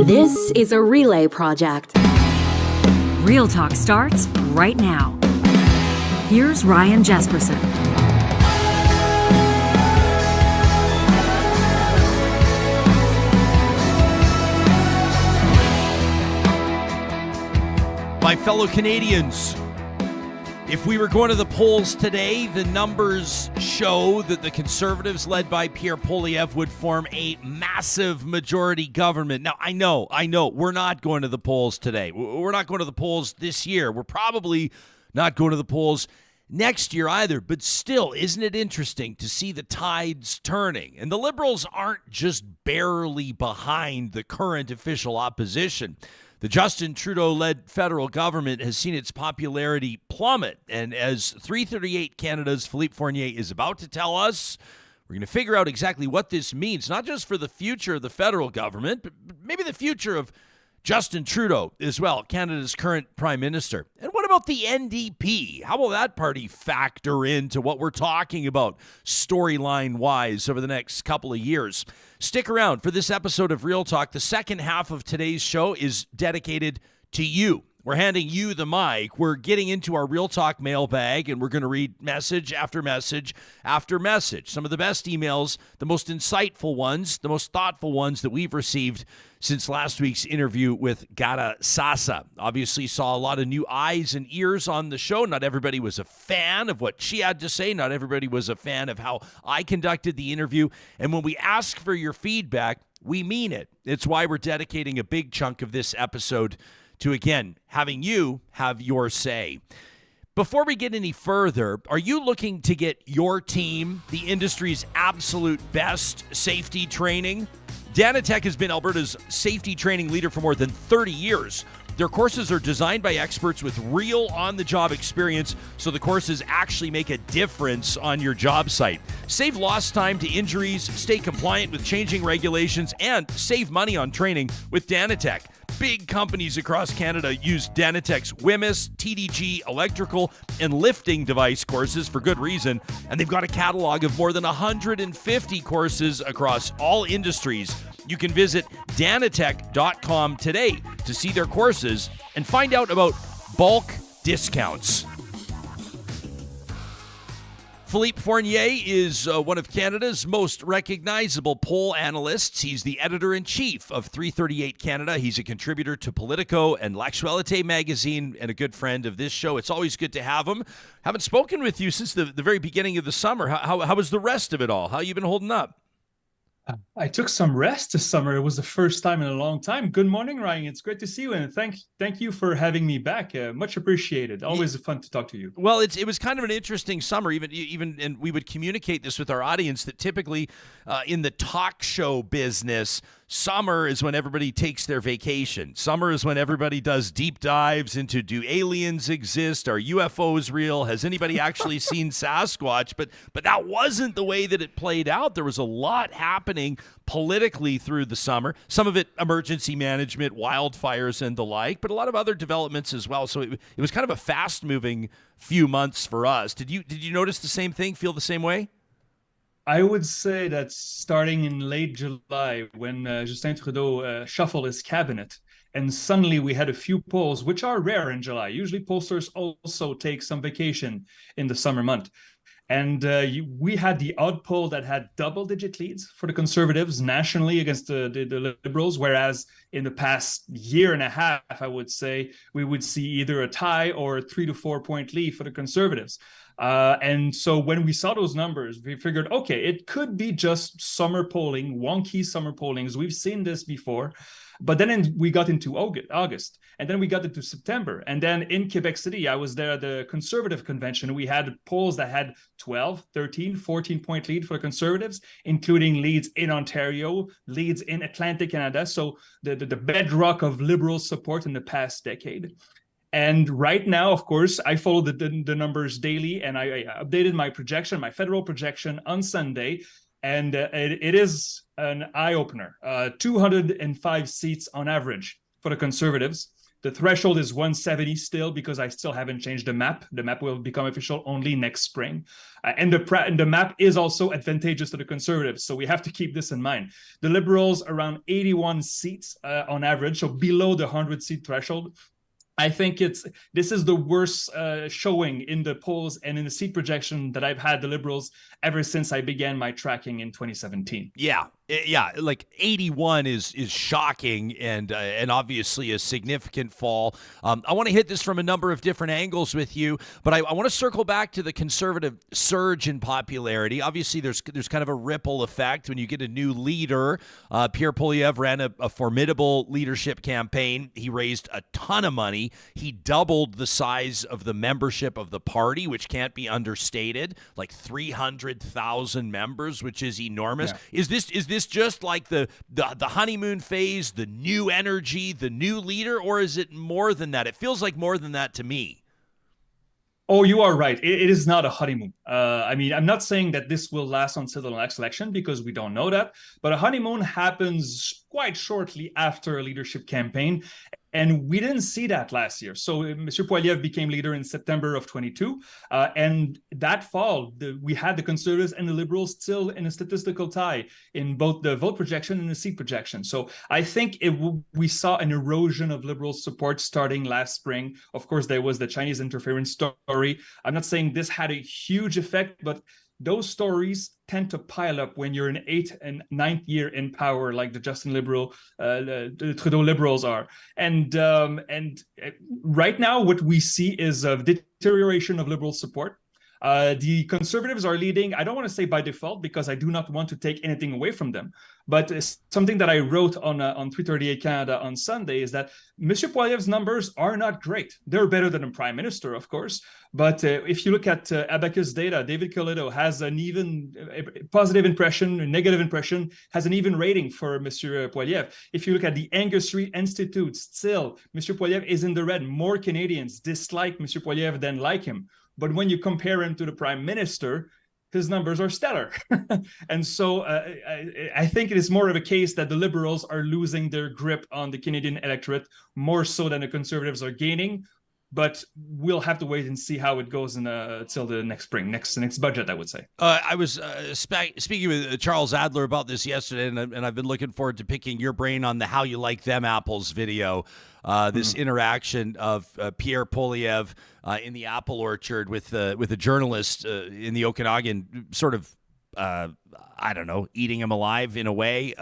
This is a relay project. Real Talk starts right now. Here's Ryan Jespersen. My fellow Canadians, if we were going to the polls today, the numbers show that the Conservatives, led by Pierre, would form a massive majority government. Now, I know, we're not going to the polls today. We're not going to the polls this year. We're probably not going to the polls next year either. But still, isn't it interesting to see the tides turning? And the Liberals aren't just barely behind the current official opposition. The Justin Trudeau-led federal government has seen its popularity plummet. And as 338 Canada's Philippe Fournier is about to tell us, we're going to figure out exactly what this means, not just for the future of the federal government, but maybe the future of Justin Trudeau as well, Canada's current prime minister. And what about the NDP? How will that party factor into what we're talking about storyline-wise over the next couple of years? Stick around for this episode of Real Talk. The second half of today's show is dedicated to you. We're handing you the mic. We're getting into our Real Talk mailbag, and we're going to read message after message after message. Some of the best emails, the most insightful ones, the most thoughtful ones that we've received since last week's interview with Ghada Sasa. Obviously saw a lot of new eyes and ears on the show. Not everybody was a fan of what she had to say. Not everybody was a fan of how I conducted the interview. And when we ask for your feedback, we mean it. It's why we're dedicating a big chunk of this episode to, again, having you have your say. Before we get any further, are you looking to get your team the industry's absolute best safety training? Danatech has been Alberta's safety training leader for more than 30 years. Their courses are designed by experts with real on-the-job experience, so the courses actually make a difference on your job site. Save lost time to injuries, stay compliant with changing regulations, and save money on training with Danatech. Big companies across Canada use Danatech's WHMIS, TDG, electrical, and lifting device courses for good reason, and they've got a catalog of more than 150 courses across all industries. You can visit danatech.com today to see their courses and find out about bulk discounts. Philippe Fournier is one of Canada's most recognizable poll analysts. He's the editor-in-chief of 338 Canada. He's a contributor to Politico and L'Actualité magazine and a good friend of this show. It's always good to have him. Haven't spoken with you since the very beginning of the summer. How was the rest of it all? How you been holding up? I took some rest this summer. It was the first time in a long time. Good morning, Ryan. It's great to see you, and thank you for having me back. Much appreciated. Always fun to talk to you. Well, it was kind of an interesting summer, even, and we would communicate this with our audience that typically in the talk show business, summer is when everybody takes their vacation. Summer is when everybody does deep dives into, do aliens exist? Are UFOs real? Has anybody actually seen Sasquatch? But that wasn't the way that it played out. There was a lot happening politically through the summer. Some of it emergency management, wildfires and the like, but a lot of other developments as well. So it was kind of a fast-moving few months for us. Did you notice the same thing? Feel the same way? I would say that starting in late July, when Justin Trudeau shuffled his cabinet, and suddenly we had a few polls, which are rare in July. Usually pollsters also take some vacation in the summer month. And we had the odd poll that had double-digit leads for the Conservatives nationally against the Liberals, whereas in the past year and a half, I would say, we would see either a tie or a 3 to 4 point lead for the Conservatives. And so when we saw those numbers, we figured, okay, it could be just summer polling, wonky summer pollings. We've seen this before. But then we got into August, and then we got into September. And then in Quebec City, I was there at the Conservative Convention. We had polls that had 12, 13, 14-point lead for the Conservatives, including leads in Ontario, leads in Atlantic Canada. So the bedrock of Liberal support in the past decade. And right now, of course, I follow the numbers daily, and I updated my projection, my federal projection on Sunday. And it is an eye-opener. 205 seats on average for the Conservatives, The threshold is 170 still because I still haven't changed the map. The map will become official only next spring. And the map is also advantageous to the Conservatives. So we have to keep this in mind. The Liberals around 81 seats on average, so below the 100-seat threshold. I think this is the worst showing in the polls and in the seat projection that I've had the Liberals ever since I began my tracking in 2017. Yeah, like 81 is shocking and obviously a significant fall. I want to hit this from a number of different angles with you, but I want to circle back to the Conservative surge in popularity. Obviously, there's kind of a ripple effect when you get a new leader. Pierre Poilievre ran a formidable leadership campaign. He raised a ton of money. He doubled the size of the membership of the party, which can't be understated, like 300,000 members, which is enormous. Yeah. Is this just like the honeymoon phase, the new energy, the new leader, or is it more than that? It feels like more than that to me. Oh, you are right. It is not a honeymoon. I mean, I'm not saying that this will last until the next election because we don't know that, but a honeymoon happens quite shortly after a leadership campaign. And we didn't see that last year. So Monsieur Poilievre became leader in September of 22. And that fall, we had the Conservatives and the Liberals still in a statistical tie in both the vote projection and the seat projection. So I think we saw an erosion of Liberal support starting last spring. Of course, there was the Chinese interference story. I'm not saying this had a huge effect, but those stories tend to pile up when you're in 8th and 9th year in power, like the Justin Liberal, the Trudeau Liberals are. And right now, what we see is a deterioration of Liberal support. The Conservatives are leading, I don't want to say by default, because I do not want to take anything away from them. But something that I wrote on 338 Canada on Sunday is that Monsieur Poilievre's numbers are not great. They're better than the Prime Minister, of course. But if you look at Abacus data, David Coletto has an even positive impression, a negative impression, has an even rating for Monsieur Poilievre. If you look at the Angus Reid Institute, still, Monsieur Poilievre is in the red. More Canadians dislike Monsieur Poilievre than like him. But when you compare him to the Prime Minister, his numbers are stellar. And so I think it is more of a case that the Liberals are losing their grip on the Canadian electorate more so than the Conservatives are gaining. But we'll have to wait and see how it goes till the next spring, next budget, I would say. I was speaking with Charles Adler about this yesterday, and I've been looking forward to picking your brain on the How You Like Them Apples video. This interaction of Pierre Poilievre in the apple orchard with a journalist in the Okanagan, sort of, I don't know, eating him alive in a way,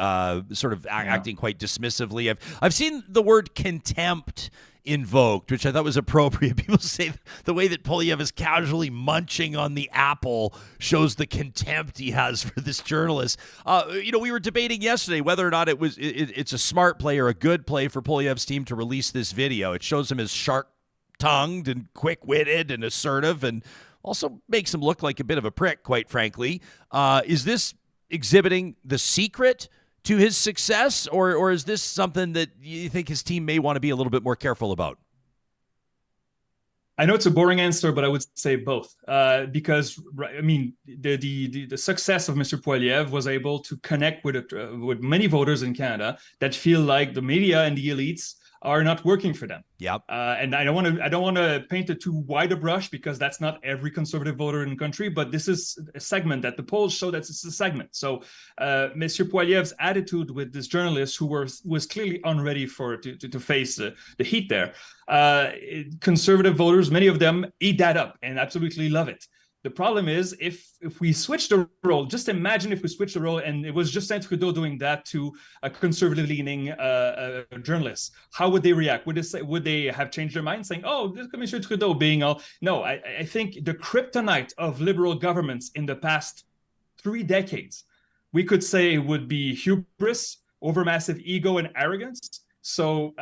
sort of acting quite dismissively. I've seen the word contempt invoked, which I thought was appropriate. People say the way that Poilievre is casually munching on the apple shows the contempt he has for this journalist. We were debating yesterday whether or not it's a smart play or a good play for Poilievre's team to release this video. It shows him as sharp-tongued and quick-witted and assertive, and also makes him look like a bit of a prick, quite frankly. Is this exhibiting the secret to his success, or is this something that you think his team may want to be a little bit more careful about? I know it's a boring answer, but I would say both. Because, I mean, the success of Mr. Poilievre was able to connect with many voters in Canada that feel like the media and the elites are not working for them. Yep. And I don't want to paint it too wide a brush because that's not every conservative voter in the country, but this is a segment that the polls show that it's a segment. So Monsieur Poilievre's attitude with this journalist who was clearly unready to face the heat there. Conservative voters, many of them eat that up and absolutely love it. The problem is if we switch the role, just imagine if we switch the role and it was Justin Trudeau doing that to a conservative-leaning journalist. How would they react? Would they have changed their mind saying, oh, this Commissioner Trudeau being all... No, I think the kryptonite of liberal governments in the past 3 decades, we could say would be hubris, overmassive ego, and arrogance. So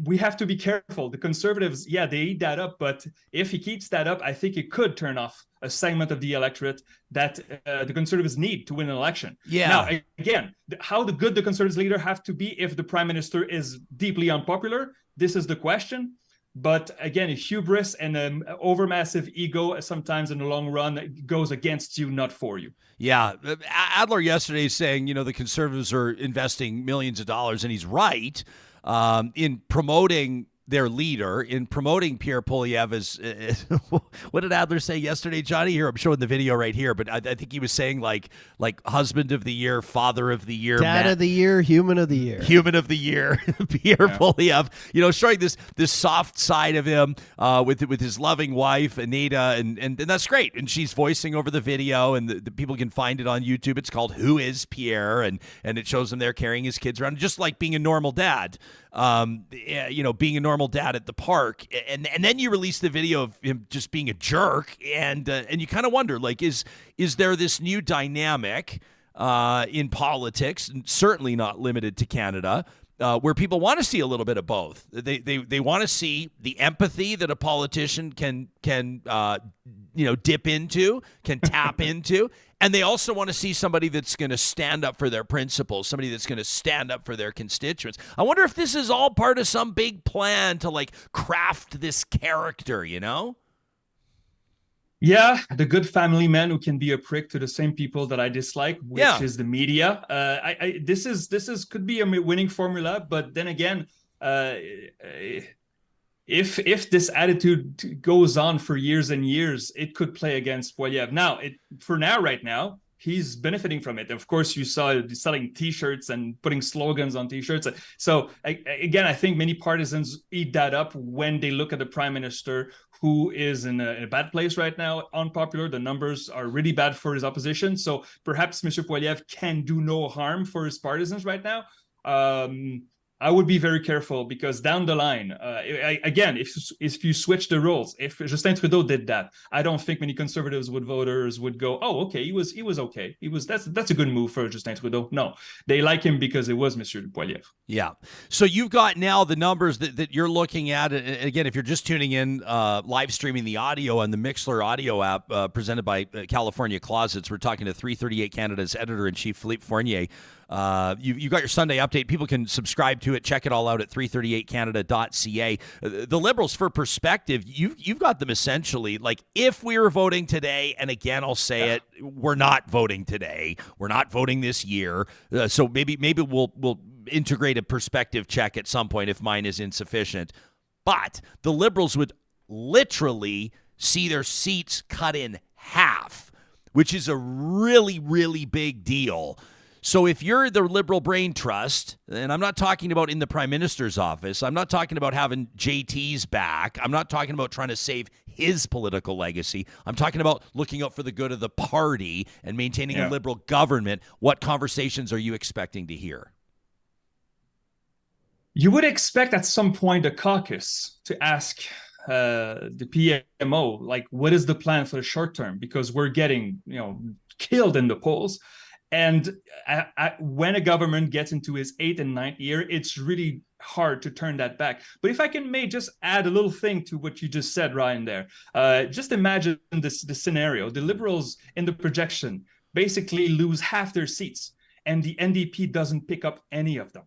we have to be careful. The Conservatives, they eat that up, but if he keeps that up, I think it could turn off a segment of the electorate that the Conservatives need to win an election. Yeah. Now, again, how good the Conservatives leader have to be if the Prime Minister is deeply unpopular? This is the question. But again, a hubris and an overmassive ego sometimes in the long run goes against you, not for you. Yeah. Adler yesterday saying, the Conservatives are investing millions of dollars, and he's right, in promoting their leader in promoting Pierre Poilievre as what did Adler say yesterday, Johnny? Here, I'm showing the video right here, but I think he was saying like husband of the year, father of the year, dad of the year, human of the year, Pierre Poilievre. Showing this soft side of him with his loving wife Anita, and that's great. And she's voicing over the video, and the people can find it on YouTube. It's called "Who Is Pierre?" and it shows him there carrying his kids around, just like being a normal dad. Being a normal dad at the park, and then you release the video of him just being a jerk, and you kind of wonder, like, is there this new dynamic in politics, and certainly not limited to Canada, where people want to see a little bit of both. They want to see the empathy that a politician can dip into, can tap into. And they also want to see somebody that's going to stand up for their principles, somebody that's going to stand up for their constituents. I wonder if this is all part of some big plan to like craft this character, Yeah, the good family man who can be a prick to the same people that I dislike, which is the media. This could be a winning formula, but then again, if this attitude goes on for years and years, it could play against Poilievre. Now, right now, he's benefiting from it. Of course, you saw selling T-shirts and putting slogans on T-shirts. So again, I think many partisans eat that up when they look at the prime minister, who is in a bad place right now, unpopular. The numbers are really bad for his opposition. So perhaps Mr. Poilievre can do no harm for his partisans right now. I would be very careful, because down the line, again, if you switch the roles, if Justin Trudeau did that, I don't think many conservatives voters would go, oh, okay, he was okay. That's a good move for Justin Trudeau. No, they like him because it was Monsieur Poilievre. Yeah. So you've got now the numbers that you're looking at. And again, if you're just tuning in, live streaming the audio on the Mixlr audio app presented by California Closets, we're talking to 338 Canada's editor-in-chief, Philippe Fournier. You got your Sunday update. People can subscribe to it. Check it all out at 338canada.ca. The Liberals, for perspective, you've got them essentially like, if we were voting today, and again, I'll say it, we're not voting today. We're not voting this year. So maybe we'll integrate a perspective check at some point if mine is insufficient. But the Liberals would literally see their seats cut in half, which is a really, really big deal. So if you're the Liberal Brain Trust, and I'm not talking about in the Prime Minister's office, I'm not talking about having JT's back, I'm not talking about trying to save his political legacy, I'm talking about looking out for the good of the party and maintaining a Liberal government, what conversations are you expecting to hear? You would expect at some point the caucus to ask the PMO, like, what is the plan for the short term? Because we're getting, killed in the polls. And when a government gets into its 8th and 9th year, it's really hard to turn that back. But if I can just add a little thing to what you just said, Ryan, there. Just imagine this scenario. The Liberals in the projection basically lose half their seats, and the NDP doesn't pick up any of them.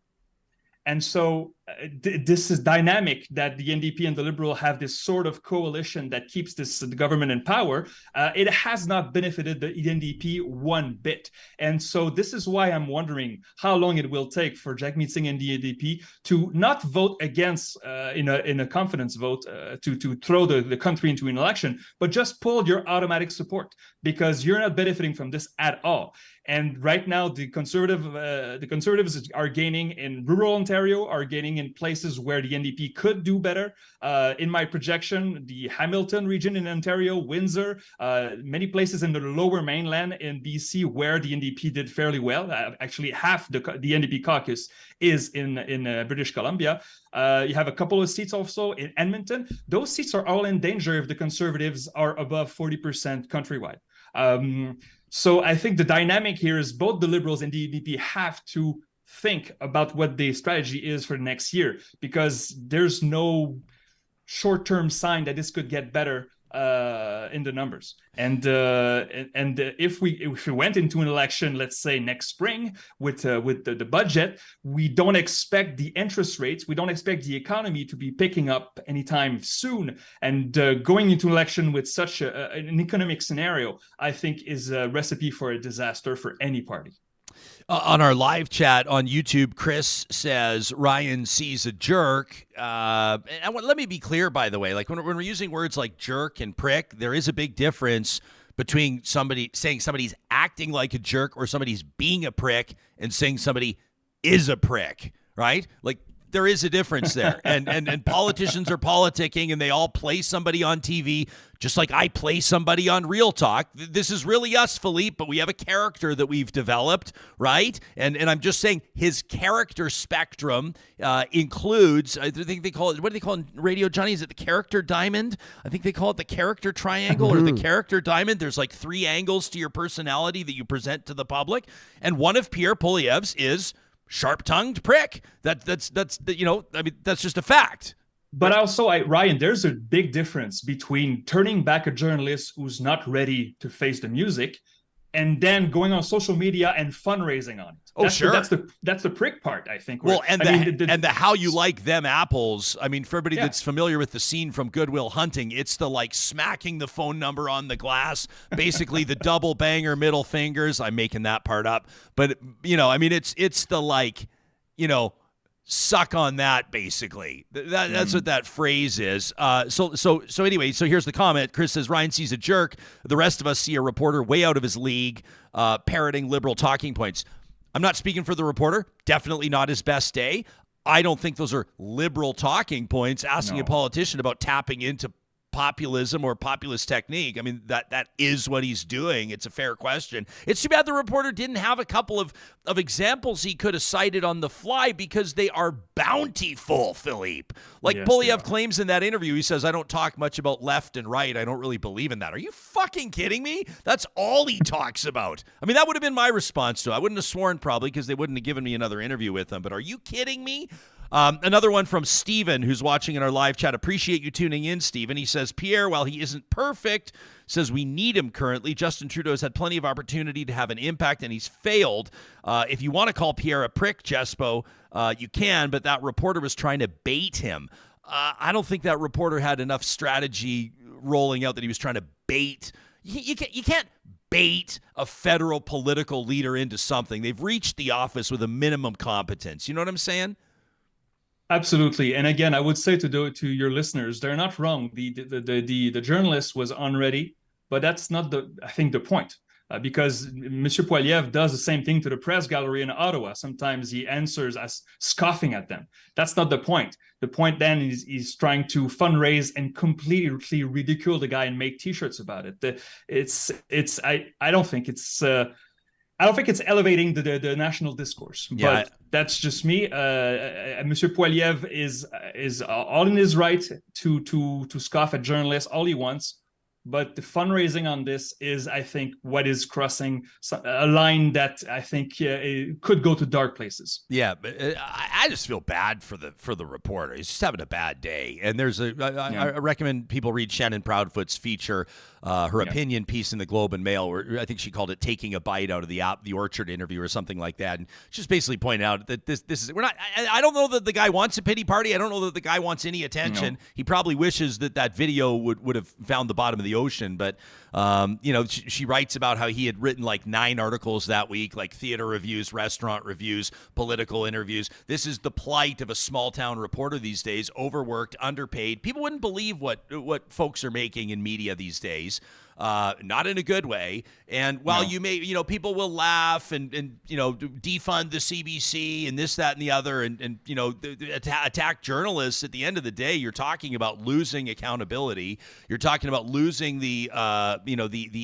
And so this is dynamic that the NDP and the Liberal have this sort of coalition that keeps the government in power. It has not benefited the NDP one bit. And so this is why I'm wondering how long it will take for Jagmeet Singh and the NDP to not vote against in a confidence vote to throw the country into an election, but just pull your automatic support, because you're not benefiting from this at all. And right now, the Conservatives are gaining in rural Ontario, are gaining in places where the NDP could do better. In my projection, the Hamilton region in Ontario, Windsor, many places in the lower mainland in BC where the NDP did fairly well. Actually, half the NDP caucus is in British Columbia. You have a couple of seats also in Edmonton. Those seats are all in danger if the Conservatives are above 40% countrywide. So I think the dynamic here is both the Liberals and the NDP have to think about what the strategy is for the next year, because there's no short-term sign that this could get better in the numbers. And if we went into an election, let's say next spring, with the budget, we don't expect the interest rates, we don't expect the economy to be picking up anytime soon. And going into an election with such an economic scenario, I think is a recipe for a disaster for any party. On our live chat on YouTube, Chris says Ryan sees a jerk. Let me be clear, by the way, like when we're using words like jerk and prick, there is a big difference between somebody saying somebody's acting like a jerk or somebody's being a prick and saying somebody is a prick, right? Like there is a difference there. And politicians are politicking and they all play somebody on TV just like I play somebody on Real Talk. This is really us, Philippe, but we have a character that we've developed, right? And I'm just saying his character spectrum includes, I think they call it, what do they call it in radio, Johnny? Is it the character diamond? I think they call it the character triangle or the character diamond. There's like 3 angles to your personality that you present to the public. And one of Pierre Poilievre's is sharp-tongued prick. That's you know, I mean, that's just a fact. But also, Ryan, there's a big difference between turning back a journalist who's not ready to face the music and then going on social media and fundraising on it. That's the prick part, I think. Well, and the how you like them apples. I mean, for everybody that's familiar with the scene from Good Will Hunting, it's the like smacking the phone number on the glass, basically the double banger middle fingers. I'm making that part up, but you know, I mean, it's the like, you know, suck on that, basically. That's what that phrase is. So anyway, so here's the comment. Chris says, Ryan sees a jerk. The rest of us see a reporter way out of his league, parroting liberal talking points. I'm not speaking for the reporter. Definitely not his best day. I don't think those are liberal talking points, asking a politician about tapping into populism or populist technique. I mean, that is what he's doing. It's a fair question. It's too bad the reporter didn't have a couple of examples he could have cited on the fly because they are bountiful, Philippe. Like Poilievre claims in that interview, he says, I don't talk much about left and right. I don't really believe in that. Are you fucking kidding me? That's all he talks about. I mean, that would have been my response to it. I wouldn't have sworn probably because they wouldn't have given me another interview with him. But are you kidding me? Another one from Steven, who's watching in our live chat. Appreciate you tuning in, Steven. He says, Pierre, while he isn't perfect, says we need him currently. Justin Trudeau has had plenty of opportunity to have an impact, and he's failed. If you want to call Pierre a prick, Jespo, you can, but that reporter was trying to bait him. I don't think that reporter had enough strategy rolling out that he was trying to bait. You can't bait a federal political leader into something. They've reached the office with a minimum competence. You know what I'm saying? Absolutely. And again, I would say to your listeners, they're not wrong. The journalist was unready, but that's not I think the point. Because Monsieur Poilievre does the same thing to the press gallery in Ottawa. Sometimes he answers as scoffing at them. That's not the point. The point then is he's trying to fundraise and completely ridicule the guy and make T-shirts about it. I don't think it's elevating the national discourse, but that's just me. Monsieur Poilievre is all in his right to scoff at journalists all he wants, but the fundraising on this is, I think, what is crossing a line that I think it could go to dark places. Yeah, but I just feel bad for the reporter. He's just having a bad day, and I recommend people read Shannon Proudfoot's feature, her opinion piece in the Globe and Mail, where I think she called it "Taking a Bite Out of the Orchard" interview or something like that, and just basically pointing out that this is we're not. I don't know that the guy wants a pity party. I don't know that the guy wants any attention. No. He probably wishes that video would have found the bottom of the ocean, but she writes about how he had written like 9 articles that week, like theater reviews, restaurant reviews, political interviews. This is the plight of a small town reporter these days, overworked, underpaid. People wouldn't believe what folks are making in media these days. Not in a good way. And while you may, people will laugh and defund the CBC and this, that, and the other, and attack journalists. At the end of the day, you're talking about losing accountability. You're talking about losing the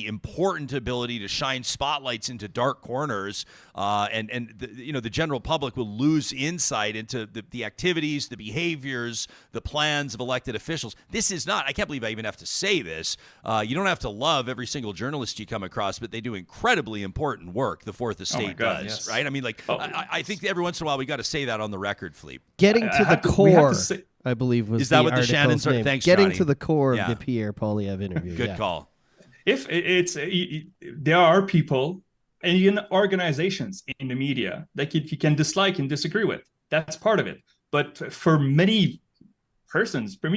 important ability to shine spotlights into dark corners. And the general public will lose insight into the activities, the behaviors, the plans of elected officials. This is not, I can't believe I even have to say this. You don't have to love every single journalist you come across, but they do incredibly important work. The Fourth Estate does, right? I mean, I think every once in a while we got to say that on the record, Philippe. Getting to the core, I believe, was that what the Shannon name. Thanks, Getting Johnny. To the core of the Pierre Poilievre interview. Good call. If there are people and even organizations in the media that you can dislike and disagree with, that's part of it. But for many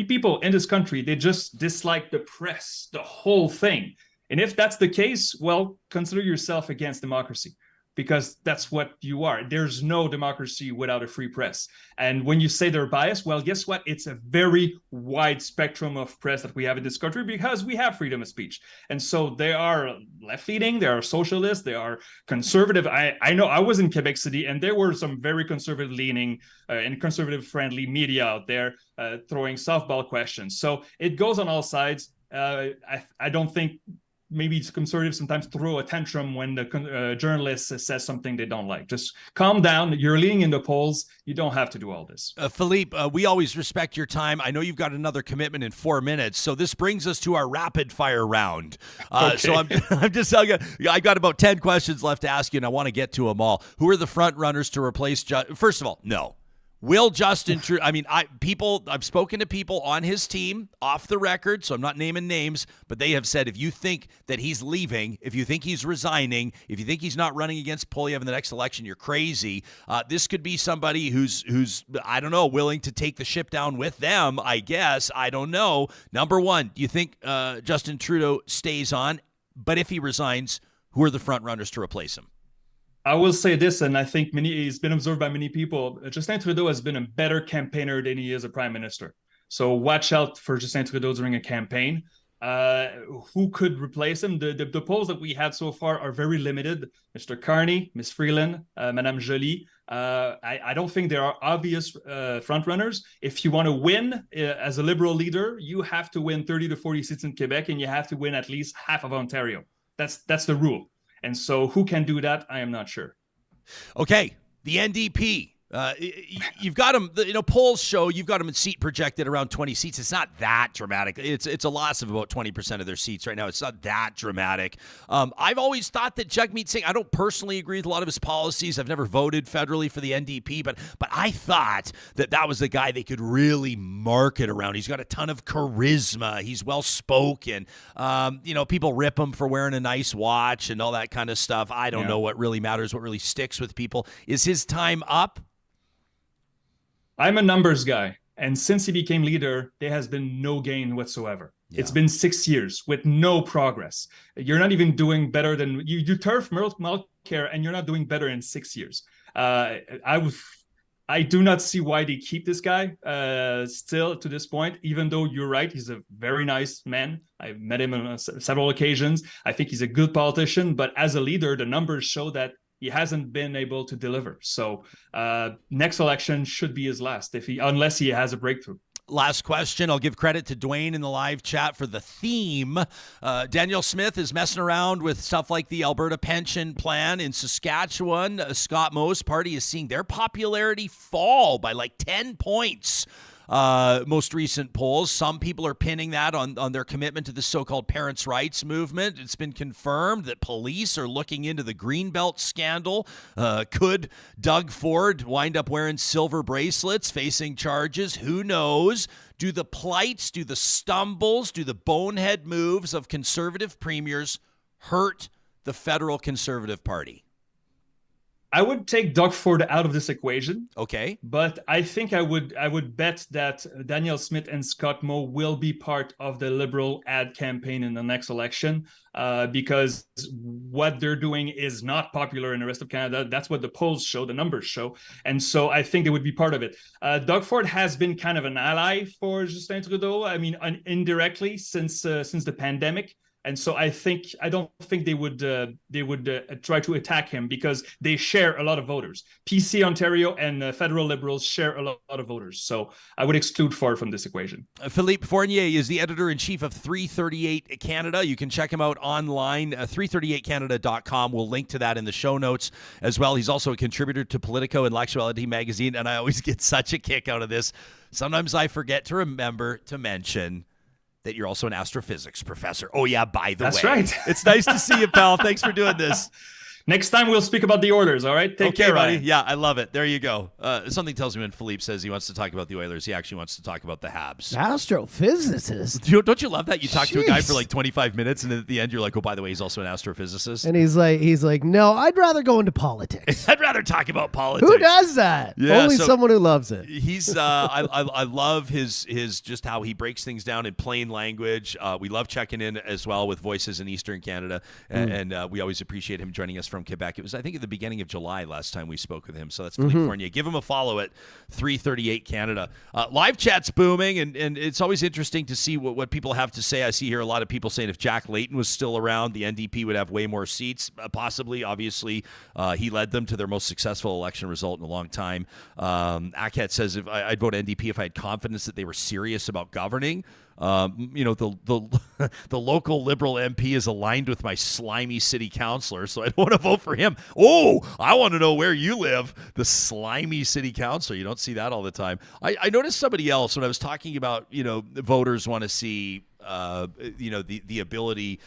people in this country, they just dislike the press, the whole thing. And if that's the case, well, consider yourself against democracy. because that's what you are. There's no democracy without a free press. And when you say they're biased, well, guess what? It's a very wide spectrum of press that we have in this country because we have freedom of speech. And so they are left-leaning, they are socialists, they are conservative. I know I was in Quebec City, and there were some very conservative-leaning and conservative-friendly media out there throwing softball questions. So it goes on all sides. I don't think maybe conservatives sometimes throw a tantrum when the journalist says something they don't like. Just calm down. You're leading in the polls. You don't have to do all this. Philippe, we always respect your time. I know you've got another commitment in 4 minutes, so this brings us to our rapid fire round. Okay. So I got about 10 questions left to ask you, and I want to get to them all. Who are the front runners to replace? First of all, no. Will Justin Trudeau, I've spoken to people on his team off the record, so I'm not naming names, but they have said if you think that he's leaving, if you think he's resigning, if you think he's not running against Poilievre in the next election, you're crazy. This could be somebody who's I don't know, willing to take the ship down with them, I guess. I don't know. Number one, do you think Justin Trudeau stays on? But if he resigns, who are the front runners to replace him? I will say this, and I think he's been observed by many people. Justin Trudeau has been a better campaigner than he is a prime minister. So watch out for Justin Trudeau during a campaign. Who could replace him? The polls that we had so far are very limited. Mr. Carney, Ms. Freeland, Madame Joly. I don't think there are obvious front runners. If you want to win as a Liberal leader, you have to win 30 to 40 seats in Quebec, and you have to win at least half of Ontario. That's the rule. And so who can do that? I am not sure. Okay, the NDP. You've got them, polls show you've got them in seat projected around 20 seats. It's not that dramatic. It's a loss of about 20% of their seats right now. It's not that dramatic. I've always thought that Jagmeet Singh, I don't personally agree with a lot of his policies. I've never voted federally for the NDP, but I thought that was the guy they could really market around. He's got a ton of charisma. He's well-spoken. People rip him for wearing a nice watch and all that kind of stuff. I don't know what really matters, what really sticks with people. Is his time up? I'm a numbers guy, and since he became leader, there has been no gain whatsoever. Yeah. It's been 6 years with no progress. You're not even doing better than you turf Mulcair, and you're not doing better in 6 years. I do not see why they keep this guy still to this point, even though you're right, he's a very nice man. I've met him on several occasions. I think he's a good politician, but as a leader, the numbers show that he hasn't been able to deliver. So next election should be his last, unless he has a breakthrough. Last question. I'll give credit to Dwayne in the live chat for the theme. Daniel Smith is messing around with stuff like the Alberta pension plan in Saskatchewan. Scott Moe's party is seeing their popularity fall by like 10 points. Most recent polls. Some people are pinning that on their commitment to the so-called parents' rights movement. It's been confirmed that police are looking into the Greenbelt scandal. Could Doug Ford wind up wearing silver bracelets, facing charges? Who knows? Do the plights, do the stumbles, do the bonehead moves of conservative premiers hurt the federal Conservative Party? I would take Doug Ford out of this equation. Okay. But I think I would bet that Daniel Smith and Scott Moe will be part of the Liberal ad campaign in the next election because what they're doing is not popular in the rest of Canada. That's what the polls show, the numbers show. And so I think they would be part of it. Doug Ford has been kind of an ally for Justin Trudeau. I mean, indirectly since the pandemic. And so I don't think they would try to attack him because they share a lot of voters. PC Ontario and federal Liberals share a lot of voters. So I would exclude Ford from this equation. Philippe Fournier is the editor-in-chief of 338 Canada. You can check him out online, 338canada.com. We'll link to that in the show notes as well. He's also a contributor to Politico and L'Actualité magazine, and I always get such a kick out of this. Sometimes I forget to remember to mention that you're also an astrophysics professor. Oh, yeah, by the way. That's right. It's nice to see you, pal. Thanks for doing this. Next time we'll speak about the Oilers, all right? Take care, buddy. Ryan. Yeah, I love it. There you go. Something tells me when Philippe says he wants to talk about the Oilers, he actually wants to talk about the Habs. Astrophysicist? Don't you love that? You talk to a guy for like 25 minutes, and at the end you're like, oh, by the way, he's also an astrophysicist. And he's like, no, I'd rather go into politics. I'd rather talk about politics. Who does that? Yeah, Only someone who loves it. He's I love his just how he breaks things down in plain language. We love checking in as well with Voices in Eastern Canada, and we always appreciate him joining us from from Quebec. It was, I think, at the beginning of July last time we spoke with him. So that's Philippe Fournier. Give him a follow at 338 Canada. Live chat's booming, and it's always interesting to see what people have to say. I see here a lot of people saying if Jack Layton was still around, the NDP would have way more seats. Possibly, obviously, he led them to their most successful election result in a long time. Aket says if I'd vote NDP if I had confidence that they were serious about governing. The local Liberal MP is aligned with my slimy city councillor, so I don't want to vote for him. Oh, I want to know where you live. The slimy city councillor. You don't see that all the time. I noticed somebody else when I was talking about, voters want to see, the ability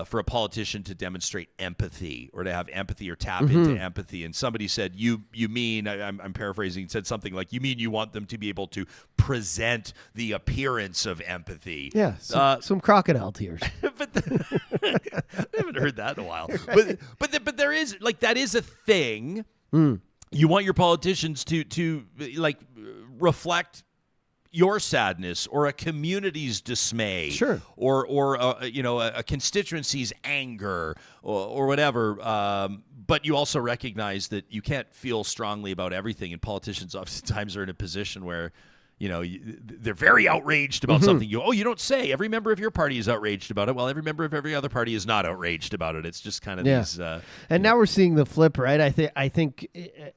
for a politician to demonstrate empathy or to have empathy or tap into empathy. And somebody said, you mean, I'm paraphrasing, said something like, you mean you want them to be able to present the appearance of empathy. Yeah, some crocodile tears. I haven't heard that in a while. But there is, that is a thing. You want your politicians to reflect your sadness or a community's dismay, sure, or a constituency's anger or whatever. But you also recognize that you can't feel strongly about everything, and politicians oftentimes are in a position where they're very outraged about something. You don't say. Every member of your party is outraged about it, while every member of every other party is not outraged about it. It's just kind of these. And now we're seeing the flip, right? I think,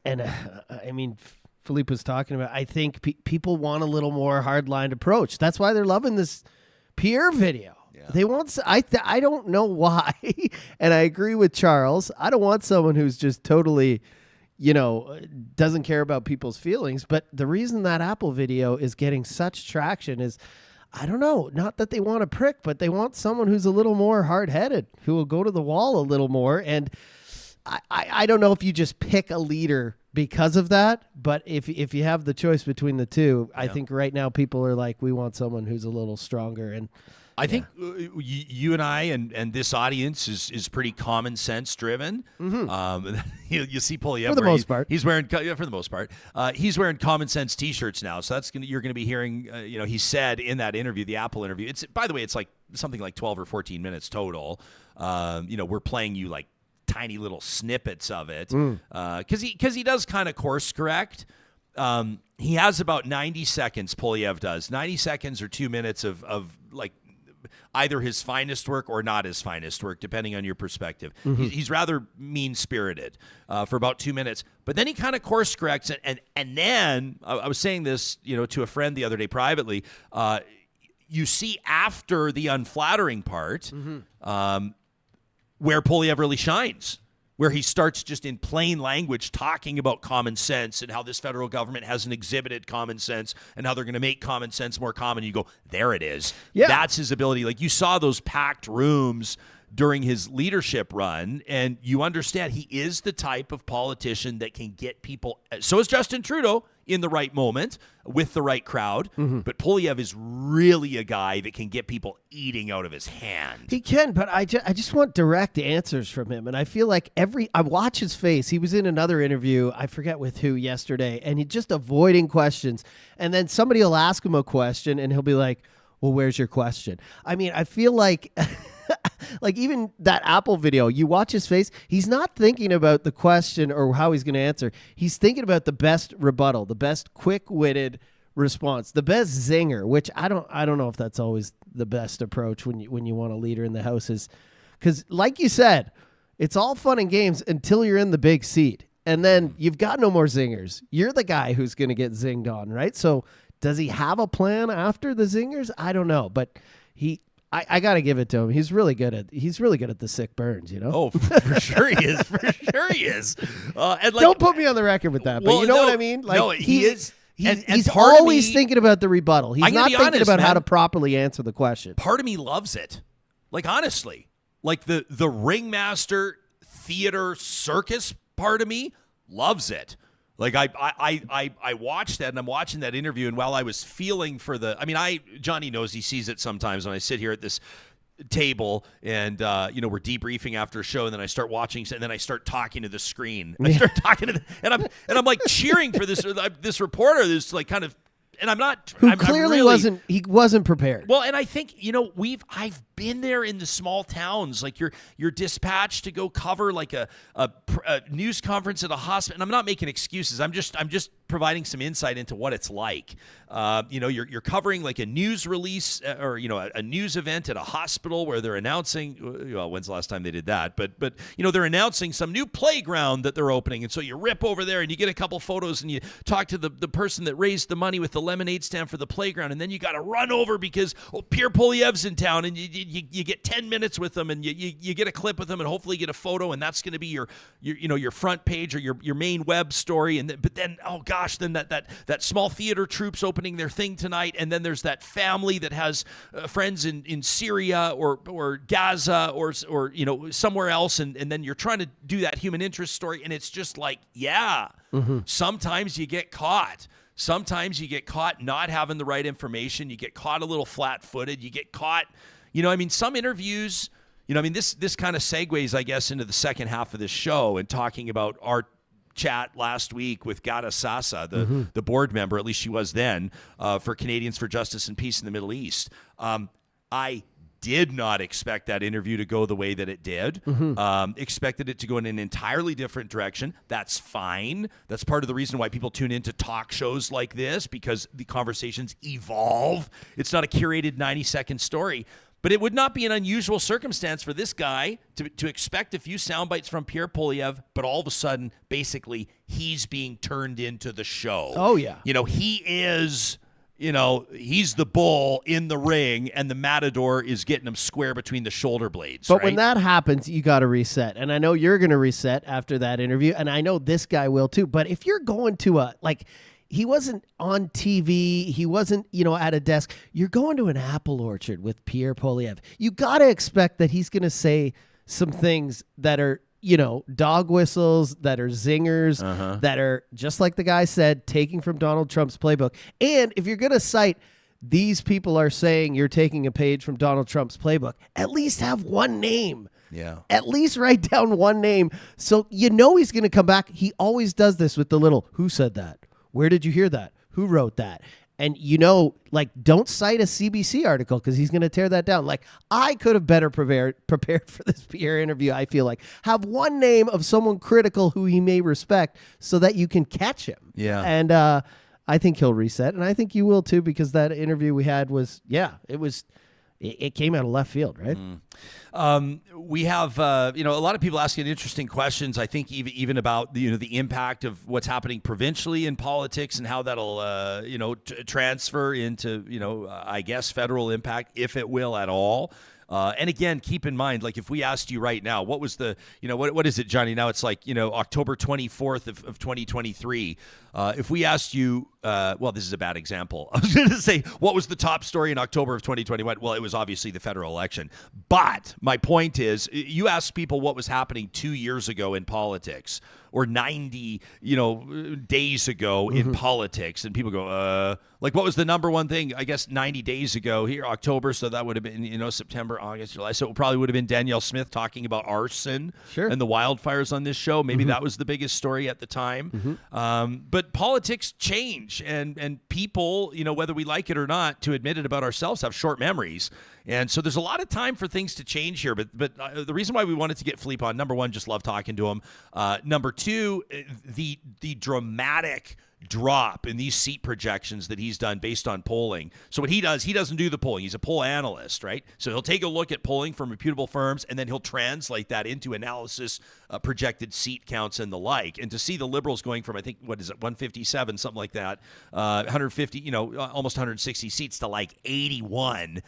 and I mean, Philippe was talking about, I think people want a little more hard-lined approach. That's why they're loving this Pierre video. Yeah. They want. I don't know why, and I agree with Charles. I don't want someone who's just totally, doesn't care about people's feelings. But the reason that Apple video is getting such traction is, I don't know, not that they want a prick, but they want someone who's a little more hard-headed, who will go to the wall a little more. And I don't know if you just pick a leader because of that, but if you have the choice between the two, I think right now people are like, we want someone who's a little stronger. And I think you and I and this audience is pretty common sense driven. You see Poilievre for the most part. He's wearing for the most part. He's wearing common sense T-shirts now, so you're going to be hearing. He said in that interview, the Apple interview. It's, by the way, it's like something like 12 or 14 minutes total. We're playing you like tiny little snippets of it because he does kind of course correct. He has about 90 seconds. Poilievre does 90 seconds or 2 minutes of like either his finest work or not his finest work, depending on your perspective. He's rather mean-spirited for about 2 minutes, but then he kind of course corrects it, and then I was saying this to a friend the other day privately. You see after the unflattering part. Where Poilievre really shines, where he starts just in plain language talking about common sense and how this federal government hasn't exhibited common sense and how they're going to make common sense more common. You go, there it is. Yeah. That's his ability. Like you saw those packed rooms during his leadership run, and you understand he is the type of politician that can get people, so is Justin Trudeau, in the right moment with the right crowd. But Poilievre is really a guy that can get people eating out of his hand. He can, but I just want direct answers from him. And I feel like I watch his face. He was in another interview, I forget with who yesterday, and he's just avoiding questions. And then somebody will ask him a question and he'll be like, well, where's your question? I mean, I feel like like even that Apple video, you watch his face, he's not thinking about the question or how he's going to answer. He's thinking about the best rebuttal, the best quick-witted response, the best zinger, which I don't know if that's always the best approach when you want a leader in the House, is because, like you said, it's all fun and games until you're in the big seat. And then you've got no more zingers. You're the guy who's going to get zinged on, right? So does he have a plan after the zingers? I don't know, but I got to give it to him. He's really good at the sick burns, Oh, for sure he is. For sure he is. And don't put me on the record with that, but you know what I mean? Like, no, he is. He's always thinking about the rebuttal. He's not thinking honest, about man, how to properly answer the question. Part of me loves it. Like, honestly. Like, the ringmaster theater circus part of me loves it. Like, I watched that, and I'm watching that interview, and while I was feeling for Johnny knows, he sees it sometimes when I sit here at this table and, we're debriefing after a show, and then I start watching, and then I start talking to the screen. I start talking to and I'm like cheering for this reporter, this like kind of I'm not. Who I'm clearly really, wasn't prepared. Well, and I think, I've been there in the small towns. Like you're dispatched to go cover like a news conference at a hospital. And I'm not making excuses. I'm just providing some insight into what it's like. You're covering like a news release or a news event at a hospital where they're announcing. Well, when's the last time they did that? But they're announcing some new playground that they're opening, and so you rip over there and you get a couple photos and you talk to the person that raised the money with the lemonade stand for the playground, and then you got to run over because Pierre Poilievre's in town, and you get 10 minutes with them, and you get a clip with them, and hopefully get a photo, and that's going to be your front page or your main web story, but then oh gosh, then that small theater troupe's opening their thing tonight, and then there's that family that has friends in Syria or Gaza or somewhere else, and then you're trying to do that human interest story, and it's just like sometimes you get caught. Sometimes you get caught not having the right information. You get caught a little flat-footed. You get caught, some interviews, this kind of segues, I guess, into the second half of this show and talking about our chat last week with Ghada Sasa, the board member, at least she was then, for Canadians for Justice and Peace in the Middle East. I did not expect that interview to go the way that it did. Expected it to go in an entirely different direction. That's fine. That's part of the reason why people tune into talk shows like this, because the conversations evolve. It's not a curated 90-second story. But it would not be an unusual circumstance for this guy to expect a few sound bites from Pierre Poilievre, but all of a sudden, basically, he's being turned into the show. Oh, yeah. He is... he's the bull in the ring, and the matador is getting him square between the shoulder blades. But right? when that happens, you got to reset. And I know you're going to reset after that interview, and I know this guy will too. But if you're going to he wasn't on TV, he wasn't, at a desk. You're going to an apple orchard with Pierre Poilievre. You got to expect that he's going to say some things that are, dog whistles, that are zingers, that are, just like the guy said, taking from Donald Trump's playbook. And if you're going to cite, these people are saying you're taking a page from Donald Trump's playbook, at least have one name. Yeah. At least write down one name. So he's going to come back. He always does this with the little, who said that? Where did you hear that? Who wrote that? And, don't cite a CBC article because he's going to tear that down. I could have better prepared for this Pierre interview, I feel like. Have one name of someone critical who he may respect so that you can catch him. Yeah. And I think he'll reset, and I think you will too, because that interview we had was, it came out of left field, right? We have, a lot of people asking interesting questions. I think even about the impact of what's happening provincially in politics and how that'll, transfer into, I guess federal impact, if it will at all. And again, keep in mind, if we asked you right now, what was the, what is it, Johnny? Now it's October 24th of 2023. If we asked you, this is a bad example. I was going to say, what was the top story in October of 2021? Well, it was obviously the federal election. But my point is, you asked people what was happening 2 years ago in politics or 90, days ago in politics. And people go, what was the number one thing? I guess 90 days ago here, October. So that would have been, September, August, July. So it probably would have been Danielle Smith talking about arson and the wildfires on this show. Maybe that was the biggest story at the time. But politics change, and people, whether we like it or not, to admit it about ourselves, have short memories. And so there's a lot of time for things to change here. But the reason why we wanted to get Philippe on, number one, just love talking to him. Number two, the dramatic drop in these seat projections that he's done based on polling. So what he does, he doesn't do the polling. He's a poll analyst, right? So he'll take a look at polling from reputable firms, and then he'll translate that into analysis, projected seat counts and the like. And to see the Liberals going from, I think, 157, something like that, 150, almost 160 seats to 81,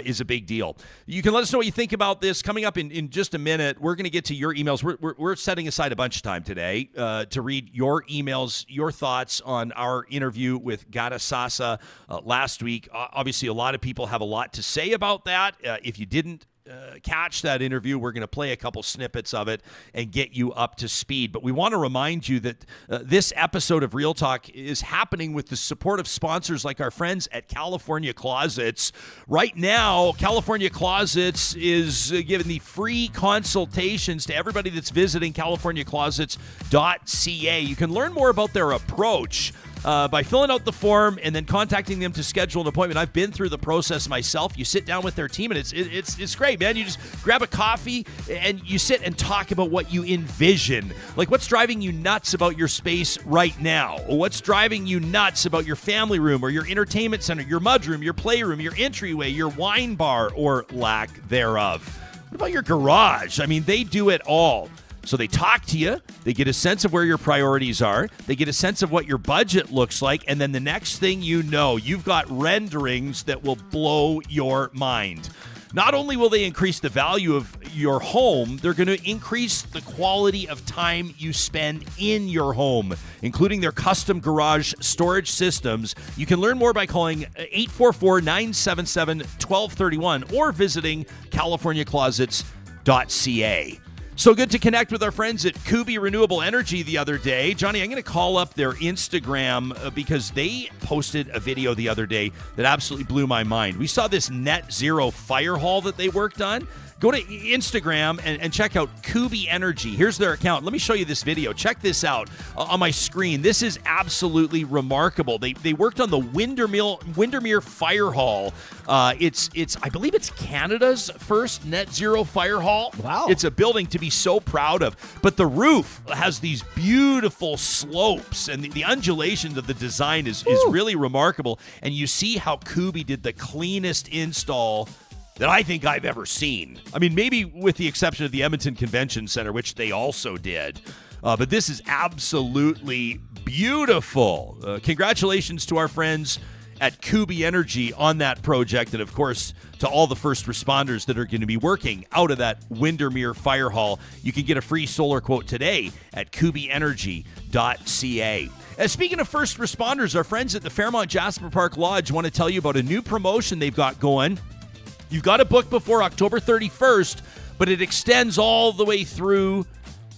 is a big deal. You can let us know what you think about this. Coming up in just a minute, we're going to get to your emails. We're setting aside a bunch of time today to read your emails, your thoughts on our interview with Ghada Sasa last week. Obviously, a lot of people have a lot to say about that. If you didn't catch that interview, we're going to play a couple snippets of it and get you up to speed. But we want to remind you that this episode of Real Talk is happening with the support of sponsors like our friends at California Closets. Right now, California Closets is giving the free consultations to everybody that's visiting californiaclosets.ca. You can learn more about their approach by filling out the form and then contacting them to schedule an appointment. I've been through the process myself. You sit down with their team, and it's great, man. You just grab a coffee and you sit and talk about what you envision. Like, what's driving you nuts about your space right now? Or what's driving you nuts about your family room or your entertainment center, your mudroom, your playroom, your entryway, your wine bar, or lack thereof? What about your garage? I mean, they do it all. So they talk to you, they get a sense of where your priorities are, they get a sense of what your budget looks like, and then the next thing you know, you've got renderings that will blow your mind. Not only will they increase the value of your home, they're going to increase the quality of time you spend in your home, including their custom garage storage systems. You can learn more by calling 844-977-1231 or visiting californiaclosets.ca. So good to connect with our friends at Kubi Renewable Energy the other day. Johnny, I'm going to call up their Instagram because they posted a video the other day that absolutely blew my mind. We saw this net zero fire hall that they worked on. Go to Instagram and check out Kubi Energy. Here's their account. Let me show you this video. Check this out on my screen. This is absolutely remarkable. They worked on the Windermere Fire Hall. It's I believe it's Canada's first net zero fire hall. Wow. It's a building to be so proud of. But the roof has these beautiful slopes, and the undulations of the design is really remarkable. And you see how Kubi did the cleanest install that I think I've ever seen. I mean, maybe with the exception of the Edmonton Convention Center, which they also did. But this is absolutely beautiful. Congratulations to our friends at Kubi Energy on that project. And, of course, to all the first responders that are going to be working out of that Windermere Fire Hall. You can get a free solar quote today at kubienergy.ca. Speaking of first responders, our friends at the Fairmont Jasper Park Lodge want to tell you about a new promotion they've got going. You've got to book before October 31st, but it extends all the way through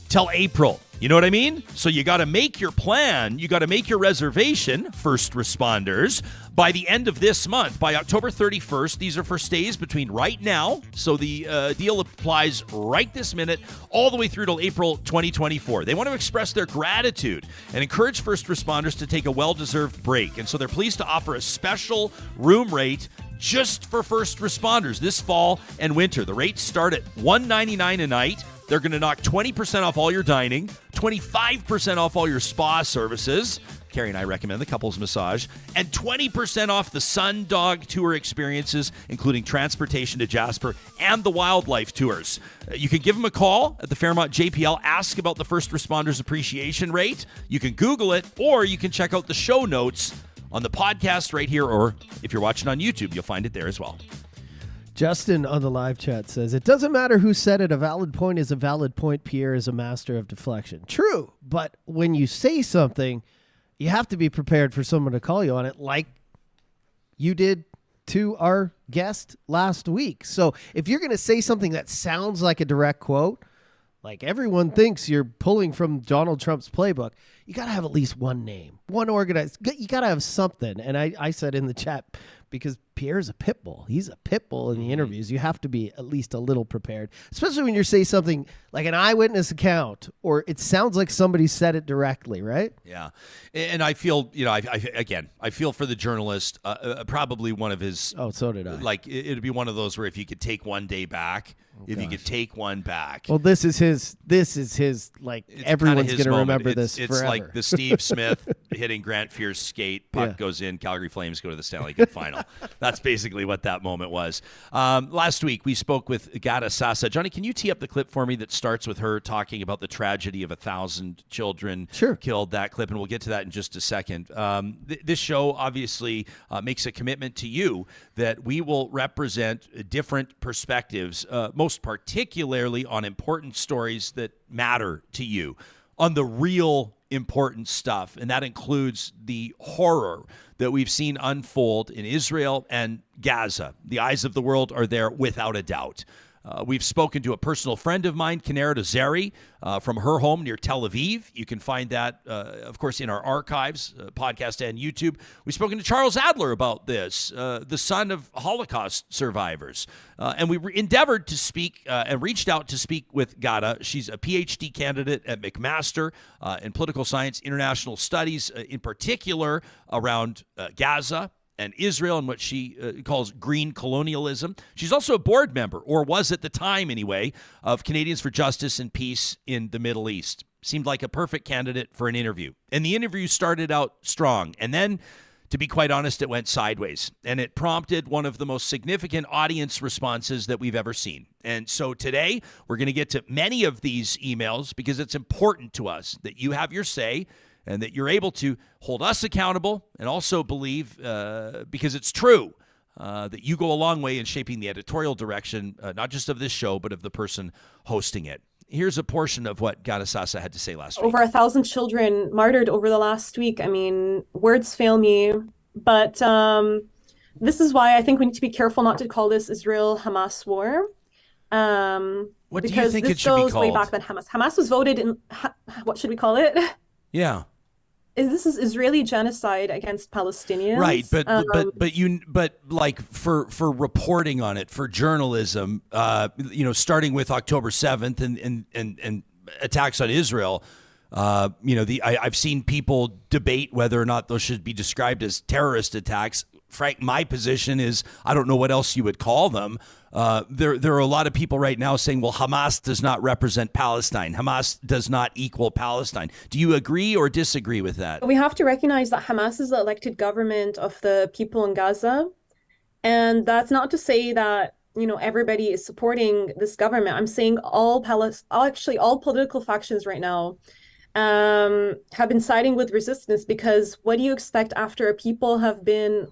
till April. You know what I mean? So you got to make your plan. You got to make your reservation, first responders, by the end of this month, by October 31st. These are for stays between right now. So the deal applies right this minute, all the way through till April 2024. They want to express their gratitude and encourage first responders to take a well-deserved break. And so they're pleased to offer a special room rate just for first responders this fall and winter. The rates start at $199 a night. They're going to knock 20% off all your dining, 25% off all your spa services. Carrie and I recommend the couples massage, and 20% off the Sun Dog Tour experiences, including transportation to Jasper and the wildlife tours. You can give them a call at the Fairmont JPL. Ask about the first responders appreciation rate. You can Google it, or you can check out the show notes on the podcast right here, or if you're watching on YouTube, you'll find it there as well. Justin on the live chat says, it doesn't matter who said it. A valid point is a valid point. Pierre is a master of deflection. True, but when you say something, you have to be prepared for someone to call you on it, like you did to our guest last week. So if you're going to say something that sounds like a direct quote, like everyone thinks you're pulling from Donald Trump's playbook, you got to have at least one name, one organized. You got to have something. And I said in the chat, because Pierre's a pit bull. He's a pit bull in the interviews. You have to be at least a little prepared, especially when you say something like an eyewitness account, or it sounds like somebody said it directly, right? Yeah. And I feel, I feel for the journalist, probably one of his. Oh, so did I. Like, it'd be one of those where if you could take one day back, you could take one back. Well, this is his, like, it's everyone's going to moment. remember this it's forever. Like the Steve Smith hitting Grant Fierce skate, puck goes in, Calgary Flames go to the Stanley Cup final. That's basically what that moment was. Last week, we spoke with Ghada Sasa. Johnny, can you tee up the clip for me that starts with her talking about the tragedy of 1,000 children killed, that clip, and we'll get to that in just a second. This show obviously makes a commitment to you that we will represent different perspectives, most particularly on important stories that matter to you, on the real important stuff, and that includes the horror that we've seen unfold in Israel and Gaza. The eyes of the world are there without a doubt. We've spoken to a personal friend of mine, Kinera Zeri, from her home near Tel Aviv. You can find that, of course, in our archives, podcast and YouTube. We've spoken to Charles Adler about this, the son of Holocaust survivors. And we endeavored to speak and reached out to speak with Ghada. She's a PhD candidate at McMaster in political science, international studies, in particular around Gaza and Israel and what she calls green colonialism. She's also a board member, or was at the time anyway, of Canadians for Justice and Peace in the Middle East. Seemed like a perfect candidate for an interview. And the interview started out strong. And then, to be quite honest, it went sideways. And it prompted one of the most significant audience responses that we've ever seen. And so today, we're going to get to many of these emails because it's important to us that you have your say and that you're able to hold us accountable and also believe, because it's true, that you go a long way in shaping the editorial direction, not just of this show, but of the person hosting it. Here's a portion of what Ghada Sasa had to say last week. Over 1,000 children martyred over the last week. I mean, words fail me. But this is why I think we need to be careful not to call this Israel-Hamas war. What do you think it should be called? Because this goes way back than Hamas. Hamas was voted in, what should we call it? Yeah. This is Israeli genocide against Palestinians, right? But like for reporting on it, for journalism, starting with October 7th and attacks on Israel, I've seen people debate whether or not those should be described as terrorist attacks. Frank, my position is I don't know what else you would call them. There are a lot of people right now saying, well, Hamas does not represent Palestine. Hamas does not equal Palestine. Do you agree or disagree with that? We have to recognize that Hamas is the elected government of the people in Gaza. And that's not to say that, everybody is supporting this government. I'm saying all political factions right now have been siding with resistance, because what do you expect after people have been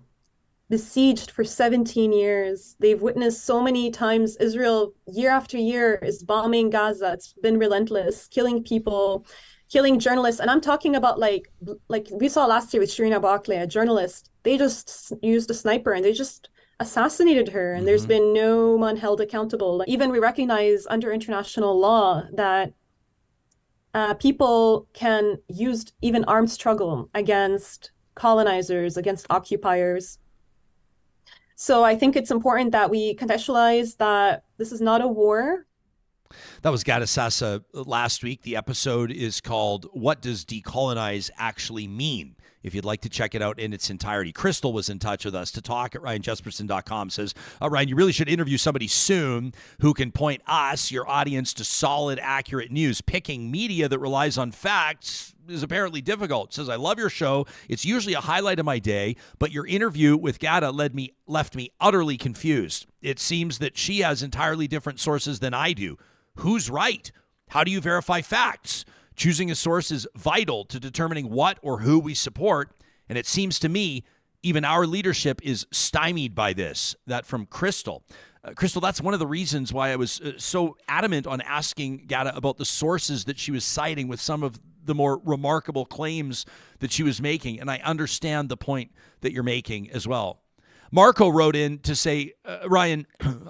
besieged for 17 years? They've witnessed so many times Israel, year after year, is bombing Gaza. It's been relentless, killing people, killing journalists. And I'm talking about like we saw last year with Shireen Abu Akleh, a journalist. They just used a sniper and they just assassinated her. And there's been no one held accountable. Even we recognize under international law that people can use even armed struggle against colonizers, against occupiers. So I think it's important that we contextualize that this is not a war. That was Ghada Sasa last week. The episode is called What Does Decolonize Actually Mean? If you'd like to check it out in its entirety. Crystal was in touch with us to talk at RyanJespersen.com. Says, Ryan, you really should interview somebody soon who can point us, your audience, to solid, accurate news. Picking media that relies on facts is apparently difficult. Says, I love your show. It's usually a highlight of my day, but your interview with Ghada left me utterly confused. It seems that she has entirely different sources than I do. Who's right? How do you verify facts? Choosing a source is vital to determining what or who we support, and it seems to me even our leadership is stymied by this. That from Crystal. Crystal, that's one of the reasons why I was so adamant on asking Ghada about the sources that she was citing with some of the more remarkable claims that she was making, and I understand the point that you're making as well. Marco wrote in to say, Ryan,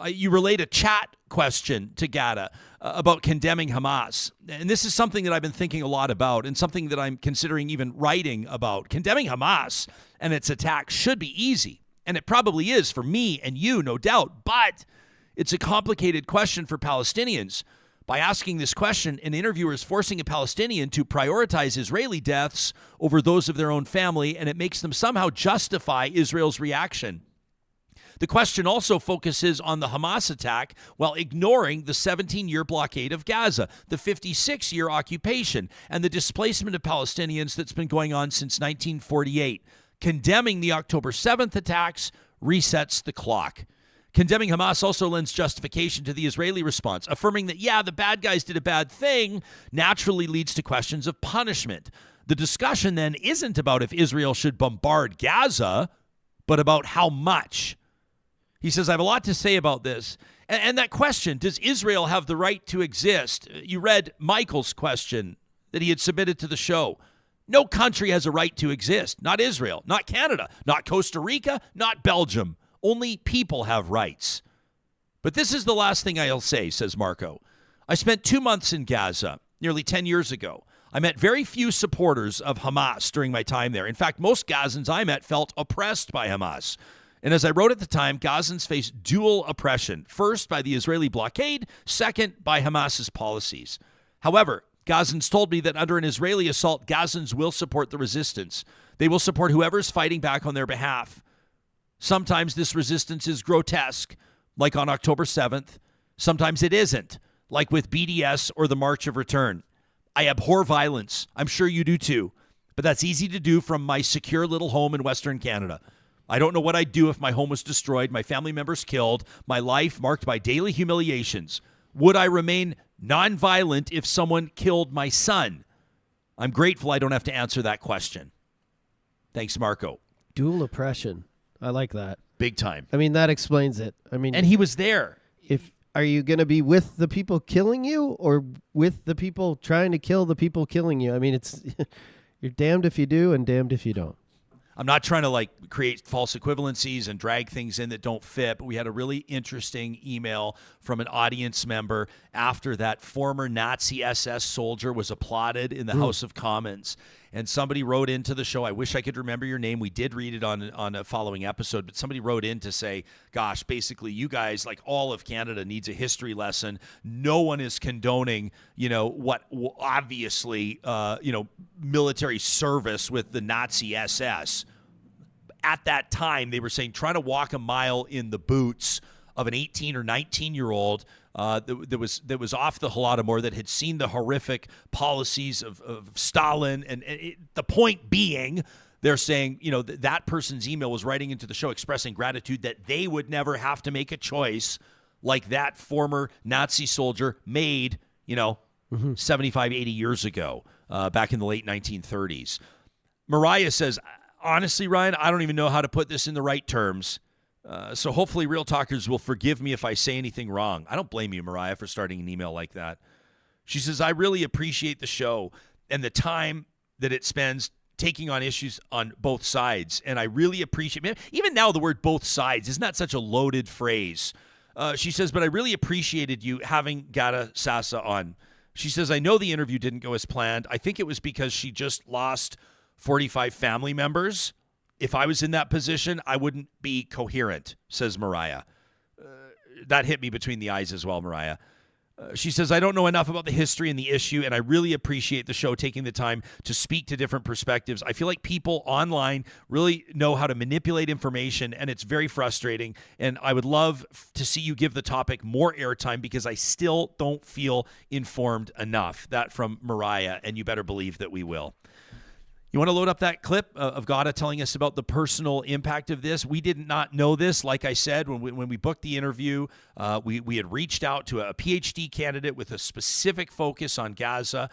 you relate a chat question to Ghada about condemning Hamas. And this is something that I've been thinking a lot about and something that I'm considering even writing about. Condemning Hamas and its attacks should be easy. And it probably is for me and you, no doubt. But it's a complicated question for Palestinians. By asking this question, an interviewer is forcing a Palestinian to prioritize Israeli deaths over those of their own family, and it makes them somehow justify Israel's reaction. The question also focuses on the Hamas attack while ignoring the 17-year blockade of Gaza, the 56-year occupation, and the displacement of Palestinians that's been going on since 1948. Condemning the October 7th attacks resets the clock. Condemning Hamas also lends justification to the Israeli response, affirming that, the bad guys did a bad thing, naturally leads to questions of punishment. The discussion then isn't about if Israel should bombard Gaza, but about how much. He says, I have a lot to say about this. And that question, does Israel have the right to exist? You read Michael's question that he had submitted to the show. No country has a right to exist. Not Israel, not Canada, not Costa Rica, not Belgium. Only people have rights. But this is the last thing I'll say, says Marco. I spent 2 months in Gaza nearly 10 years ago. I met very few supporters of Hamas during my time there. In fact, most Gazans I met felt oppressed by Hamas. And as I wrote at the time, Gazans face dual oppression. First, by the Israeli blockade. Second, by Hamas's policies. However, Gazans told me that under an Israeli assault, Gazans will support the resistance. They will support whoever's fighting back on their behalf. Sometimes this resistance is grotesque, like on October 7th. Sometimes it isn't, like with BDS or the March of Return. I abhor violence. I'm sure you do too. But that's easy to do from my secure little home in Western Canada. I don't know what I'd do if my home was destroyed, my family members killed, my life marked by daily humiliations. Would I remain nonviolent if someone killed my son? I'm grateful I don't have to answer that question. Thanks, Marco. Dual oppression. I like that. Big time. I mean, that explains it. I mean, And he was there. Are you going to be with the people killing you or with the people trying to kill the people killing you? I mean, it's you're damned if you do and damned if you don't. I'm not trying to create false equivalencies and drag things in that don't fit, but we had a really interesting email from an audience member after that former Nazi SS soldier was applauded in the House of Commons. And somebody wrote into the show, I wish I could remember your name. We did read it on a following episode, but somebody wrote in to say, gosh, basically you guys, like all of Canada, needs a history lesson. No one is condoning, what obviously, military service with the Nazi SS. At that time, they were saying trying to walk a mile in the boots of an 18 or 19-year-old that was off the Holodomor, that had seen the horrific policies of Stalin. And the point being, they're saying, that person's email was writing into the show expressing gratitude that they would never have to make a choice like that former Nazi soldier made, 75, 80 years ago, back in the late 1930s. Mariah says, honestly, Ryan, I don't even know how to put this in the right terms. So hopefully Real Talkers will forgive me if I say anything wrong. I don't blame you, Mariah, for starting an email like that. She says, I really appreciate the show and the time that it spends taking on issues on both sides. And I really appreciate, even now the word both sides, isn't that such a loaded phrase? She says, but I really appreciated you having Ghada Sasa on. She says, I know the interview didn't go as planned. I think it was because she just lost 45 family members. If I was in that position, I wouldn't be coherent, says Mariah. That hit me between the eyes as well, Mariah. She says, I don't know enough about the history and the issue, and I really appreciate the show taking the time to speak to different perspectives. I feel like people online really know how to manipulate information, and it's very frustrating, and I would love to see you give the topic more airtime because I still don't feel informed enough. That from Mariah, and you better believe that we will. You want to load up that clip of Ghada telling us about the personal impact of this? We did not know this. Like I said, when we booked the interview, we had reached out to a PhD candidate with a specific focus on Gaza.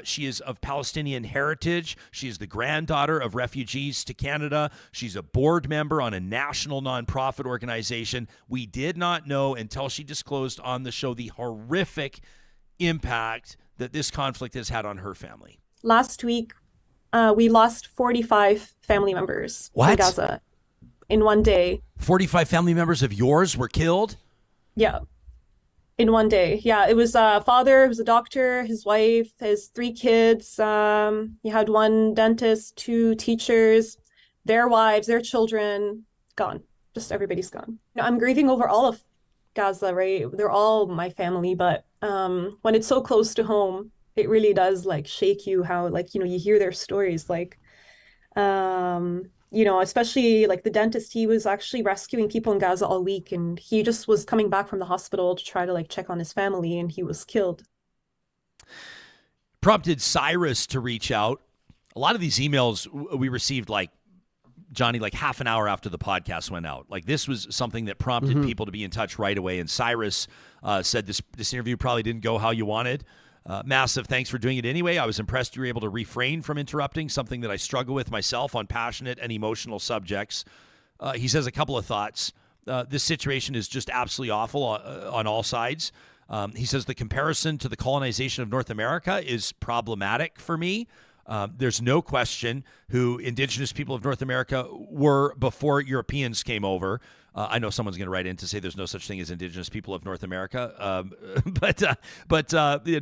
She is of Palestinian heritage. She is the granddaughter of refugees to Canada. She's a board member on a national nonprofit organization. We did not know until she disclosed on the show the horrific impact that this conflict has had on her family. Last week, we lost 45 family members in Gaza in one day. 45 family members of yours were killed? Yeah, in one day. Yeah, it was a father, he was a doctor, his wife, his 3 kids. He had 1 dentist, 2 teachers, their wives, their children, gone. Just everybody's gone. I'm grieving over all of Gaza, right? They're all my family, but when it's so close to home, it really does shake you how you hear their stories, especially the dentist. He was actually rescuing people in Gaza all week, and he just was coming back from the hospital to try to check on his family, and he was killed. Prompted Cyrus to reach out. A lot of these emails we received Johnny, half an hour after the podcast went out. This was something that prompted people to be in touch right away. And Cyrus said this interview probably didn't go how you wanted. Massive thanks for doing it anyway. I was impressed you were able to refrain from interrupting, something that I struggle with myself on passionate and emotional subjects. He says a couple of thoughts. This situation is just absolutely awful on all sides. He says the comparison to the colonization of North America is problematic for me. There's no question who indigenous people of North America were before Europeans came over. I know someone's going to write in to say there's no such thing as indigenous people of North America, but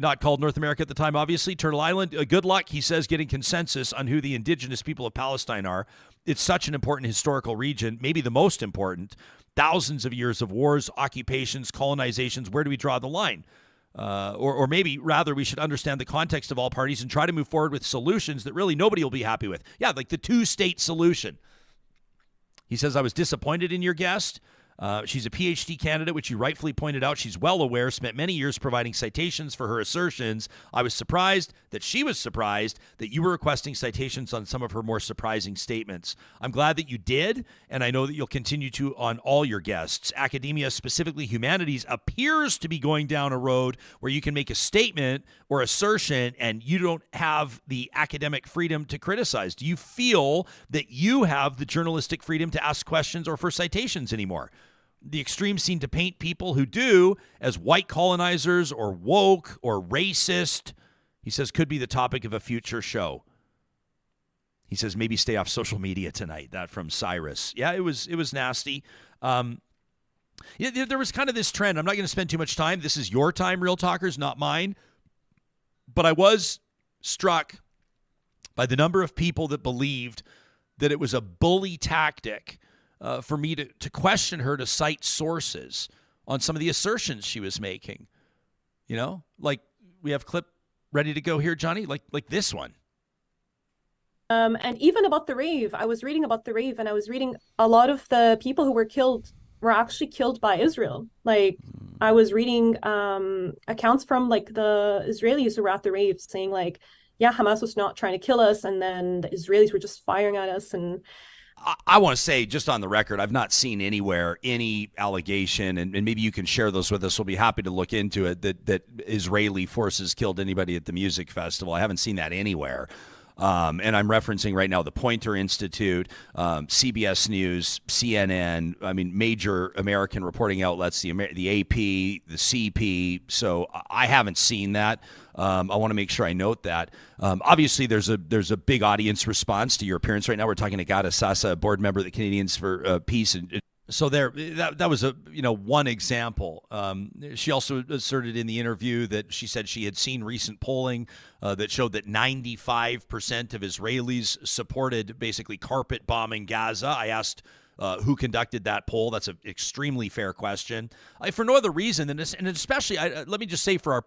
not called North America at the time, obviously. Turtle Island, good luck, he says, getting consensus on who the indigenous people of Palestine are. It's such an important historical region, maybe the most important. Thousands of years of wars, occupations, colonizations. Where do we draw the line? Or maybe rather we should understand the context of all parties and try to move forward with solutions that really nobody will be happy with. Yeah, like the two-state solution. He says, I was disappointed in your guest. She's a PhD candidate, which you rightfully pointed out. She's well aware, spent many years providing citations for her assertions. I was surprised that she was surprised that you were requesting citations on some of her more surprising statements. I'm glad that you did, and I know that you'll continue to on all your guests. Academia, specifically humanities, appears to be going down a road where you can make a statement or assertion and you don't have the academic freedom to criticize. Do you feel that you have the journalistic freedom to ask questions or for citations anymore? The extremes seem to paint people who do as white colonizers or woke or racist. He says could be the topic of a future show. He says maybe stay off social media tonight. That from Cyrus. Yeah, it was nasty. There was kind of this trend. I'm not going to spend too much time. This is your time, Real Talkers, not mine. But I was struck by the number of people that believed that it was a bully tactic for me to question her, to cite sources on some of the assertions she was making. You know, like we have clip ready to go here, Johnny, like this one. And even about the rave, I was reading about the rave, and I was reading a lot of the people who were killed were actually killed by Israel. Like I was reading accounts from like the Israelis who were at the rave saying like, yeah, Hamas was not trying to kill us, and then the Israelis were just firing at us. And I want to say, just on the record, I've not seen anywhere any allegation, and maybe you can share those with us. We'll be happy to look into it, that Israeli forces killed anybody at the music festival. I haven't seen that anywhere. And I'm referencing right now the Poynter Institute, CBS News, CNN, I mean, major American reporting outlets, the AP, the CP. So I haven't seen that. I want to make sure I note that. Obviously, there's a big audience response to your appearance right now. We're talking to Ghada Sasa, a board member of the Canadians for Peace. And so that was one example. She also asserted in the interview that she said she had seen recent polling that showed that 95% of Israelis supported basically carpet bombing Gaza. I asked who conducted that poll. That's an extremely fair question. For no other reason than this, and especially, let me just say for our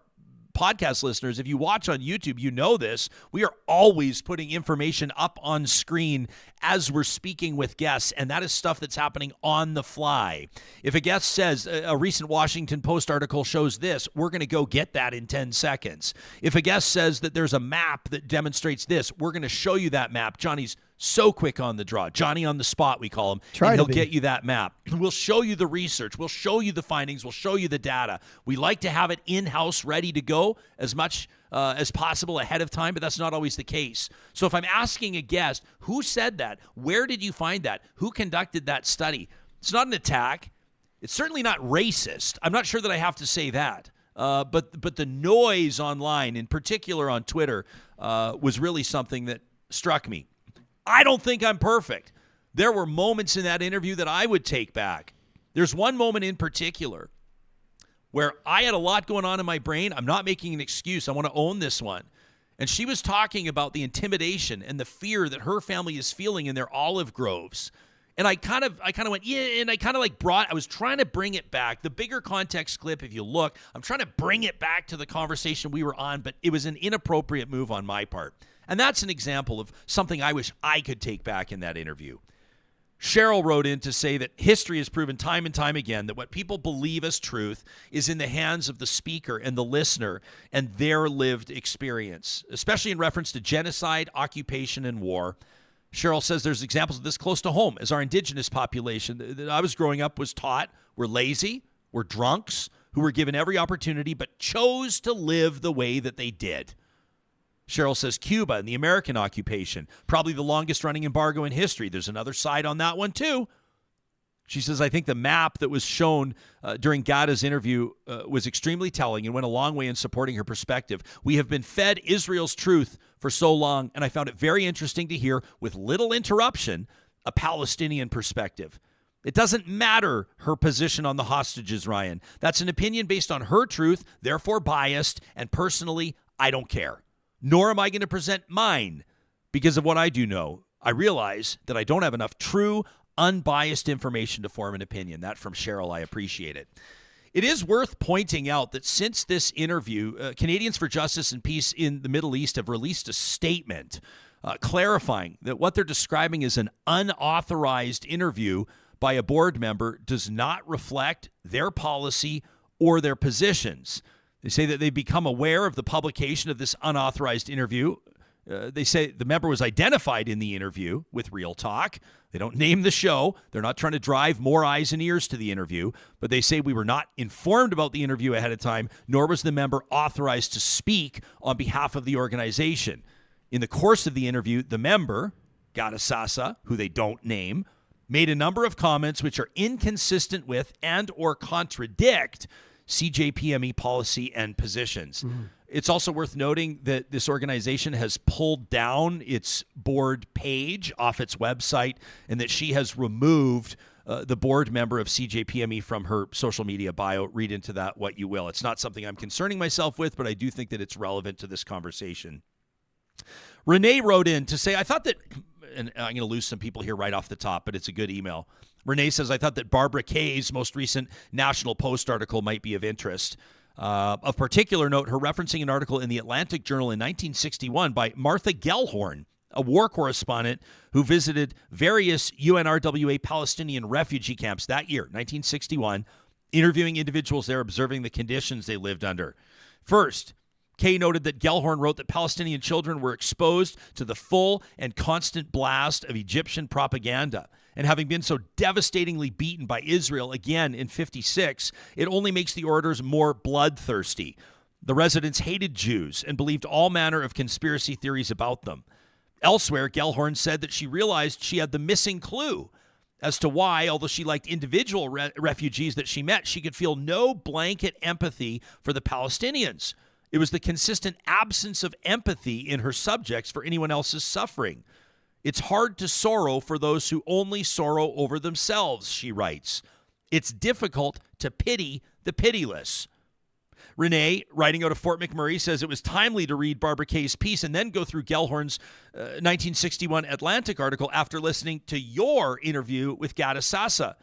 podcast listeners, if you watch on YouTube, you know this. We are always putting information up on screen as we're speaking with guests, and that is stuff that's happening on the fly. If a guest says a recent Washington Post article shows this, we're going to go get that in 10 seconds. If a guest says that there's a map that demonstrates this, we're going to show you that map. Johnny's so quick on the draw. Johnny on the spot, we call him. And he'll get you that map. We'll show you the research. We'll show you the findings. We'll show you the data. We like to have it in-house ready to go as much as possible ahead of time, but that's not always the case. So if I'm asking a guest, who said that? Where did you find that? Who conducted that study? It's not an attack. It's certainly not racist. I'm not sure that I have to say that. But the noise online, in particular on Twitter, was really something that struck me. I don't think I'm perfect. There were moments in that interview that I would take back. There's one moment in particular where I had a lot going on in my brain. I'm not making an excuse. I want to own this one. And she was talking about the intimidation and the fear that her family is feeling in their olive groves. And I kind of went, yeah, and I kind of like I was trying to bring it back. The bigger context clip, if you look, I'm trying to bring it back to the conversation we were on, but it was an inappropriate move on my part. And that's an example of something I wish I could take back in that interview. Cheryl wrote in to say that history has proven time and time again that what people believe as truth is in the hands of the speaker and the listener and their lived experience, especially in reference to genocide, occupation, and war. Cheryl says there's examples of this close to home, as our indigenous population that I was growing up was taught were lazy, were drunks, who were given every opportunity but chose to live the way that they did. Cheryl says Cuba and the American occupation, probably the longest running embargo in history. There's another side on that one too. She says, I think the map that was shown during Ghada's interview was extremely telling and went a long way in supporting her perspective. We have been fed Israel's truth for so long, and I found it very interesting to hear, with little interruption, a Palestinian perspective. It doesn't matter her position on the hostages, Ryan. That's an opinion based on her truth, therefore biased, and personally, I don't care. Nor am I going to present mine because of what I do know. I realize that I don't have enough true, unbiased information to form an opinion. That from Cheryl, I appreciate it. It is worth pointing out that since this interview, Canadians for Justice and Peace in the Middle East have released a statement clarifying that what they're describing as an unauthorized interview by a board member does not reflect their policy or their positions. They say that they've become aware of the publication of this unauthorized interview. They say the member was identified in the interview with Real Talk. They don't name the show. They're not trying to drive more eyes and ears to the interview, but they say we were not informed about the interview ahead of time, nor was the member authorized to speak on behalf of the organization. In the course of the interview, the member, Ghada Sasa, who they don't name, made a number of comments which are inconsistent with and or contradict CJPME policy and positions. It's also worth noting that this organization has pulled down its board page off its website and that she has removed the board member of CJPME from her social media bio. Read into that what you will. It's not something I'm concerning myself with, but I do think that it's relevant to this conversation. Rene wrote in to say, I thought that, and I'm going to lose some people here right off the top, but it's a good email. Rene says, I thought that Barbara Kay's most recent National Post article might be of interest. Of particular note, her referencing an article in the Atlantic Journal in 1961 by Martha Gellhorn, a war correspondent who visited various UNRWA Palestinian refugee camps that year, 1961, interviewing individuals there, observing the conditions they lived under. First, Kay noted that Gellhorn wrote that Palestinian children were exposed to the full and constant blast of Egyptian propaganda. And having been so devastatingly beaten by Israel again in 1956, it only makes the orators more bloodthirsty. The residents hated Jews and believed all manner of conspiracy theories about them. Elsewhere, Gellhorn said that she realized she had the missing clue as to why, although she liked individual refugees that she met, she could feel no blanket empathy for the Palestinians. It was the consistent absence of empathy in her subjects for anyone else's suffering. It's hard to sorrow for those who only sorrow over themselves, she writes. It's difficult to pity the pitiless. Rene, writing out of Fort McMurray, says it was timely to read Barbara Kay's piece and then go through Gellhorn's 1961 Atlantic article after listening to your interview with Ghada Sasa.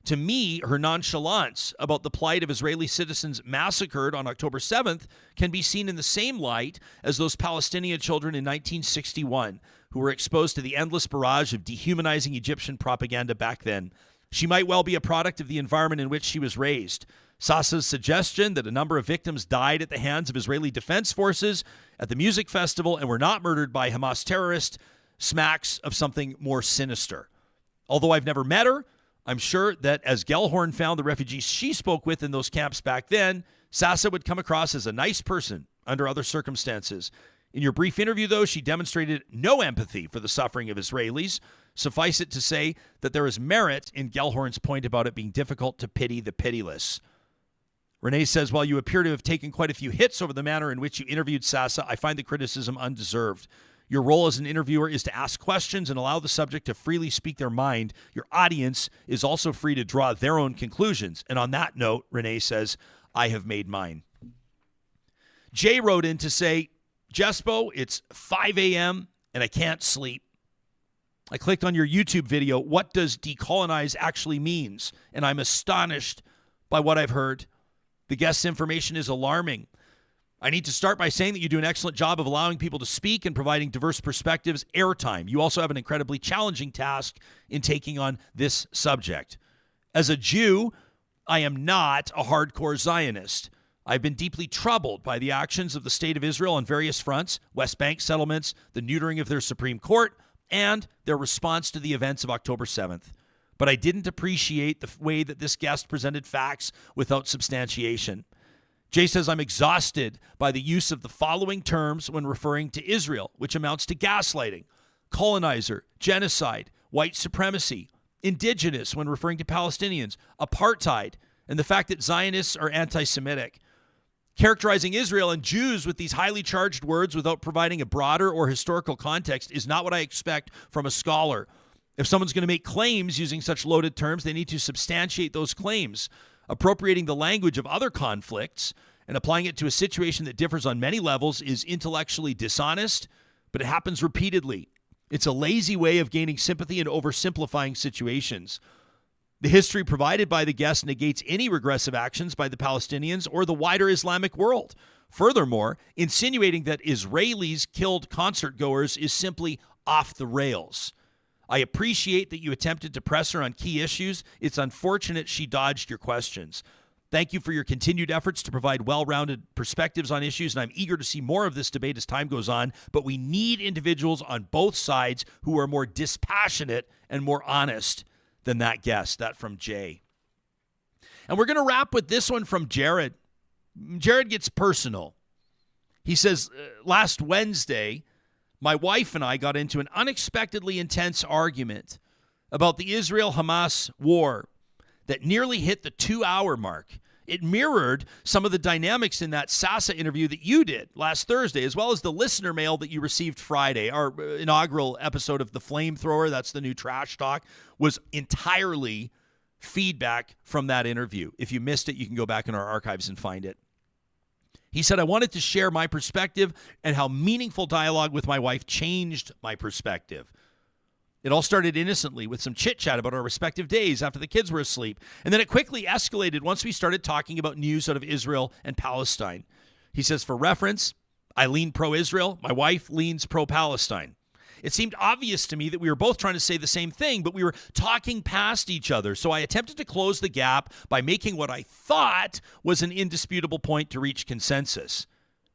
To me, her nonchalance about the plight of Israeli citizens massacred on October 7th can be seen in the same light as those Palestinian children in 1961 who were exposed to the endless barrage of dehumanizing Egyptian propaganda back then. She might well be a product of the environment in which she was raised. Sasa's suggestion that a number of victims died at the hands of Israeli defense forces at the music festival and were not murdered by Hamas terrorists smacks of something more sinister. Although I've never met her, I'm sure that as Gellhorn found the refugees she spoke with in those camps back then, Sasa would come across as a nice person under other circumstances. In your brief interview, though, she demonstrated no empathy for the suffering of Israelis. Suffice it to say that there is merit in Gellhorn's point about it being difficult to pity the pitiless. Rene says, while you appear to have taken quite a few hits over the manner in which you interviewed Sasa, I find the criticism undeserved. Your role as an interviewer is to ask questions and allow the subject to freely speak their mind. Your audience is also free to draw their own conclusions. And on that note, Rene says, I have made mine. Jay wrote in to say, Jespo, it's 5 a.m. and I can't sleep. I clicked on your YouTube video, What Does Decolonize Actually Means? And I'm astonished by what I've heard. The guest's information is alarming. I need to start by saying that you do an excellent job of allowing people to speak and providing diverse perspectives airtime. You also have an incredibly challenging task in taking on this subject. As a Jew, I am not a hardcore Zionist. I've been deeply troubled by the actions of the state of Israel on various fronts, West Bank settlements, the neutering of their Supreme Court, and their response to the events of October 7th. But I didn't appreciate the way that this guest presented facts without substantiation. Jay says, I'm exhausted by the use of the following terms when referring to Israel, which amounts to gaslighting, colonizer, genocide, white supremacy, indigenous when referring to Palestinians, apartheid, and the fact that Zionists are anti-Semitic. Characterizing Israel and Jews with these highly charged words without providing a broader or historical context is not what I expect from a scholar. If someone's going to make claims using such loaded terms, they need to substantiate those claims. Appropriating the language of other conflicts and applying it to a situation that differs on many levels is intellectually dishonest, but it happens repeatedly. It's a lazy way of gaining sympathy and oversimplifying situations. The history provided by the guest negates any regressive actions by the Palestinians or the wider Islamic world. Furthermore, insinuating that Israelis killed concertgoers is simply off the rails. I appreciate that you attempted to press her on key issues. It's unfortunate she dodged your questions. Thank you for your continued efforts to provide well-rounded perspectives on issues, and I'm eager to see more of this debate as time goes on, but we need individuals on both sides who are more dispassionate and more honest than that guest. That from Jay. And we're going to wrap with this one from Jared. Jared gets personal. He says, last Wednesday, my wife and I got into an unexpectedly intense argument about the Israel-Hamas war that nearly hit the 2-hour mark. It mirrored some of the dynamics in that Sasa interview that you did last Thursday, as well as the listener mail that you received Friday. Our inaugural episode of The Flamethrower, that's the new trash talk, was entirely feedback from that interview. If you missed it, you can go back in our archives and find it. He said, I wanted to share my perspective and how meaningful dialogue with my wife changed my perspective. It all started innocently with some chit-chat about our respective days after the kids were asleep. And then it quickly escalated once we started talking about news out of Israel and Palestine. He says, for reference, I lean pro-Israel. My wife leans pro-Palestine. It seemed obvious to me that we were both trying to say the same thing, but we were talking past each other. So I attempted to close the gap by making what I thought was an indisputable point to reach consensus.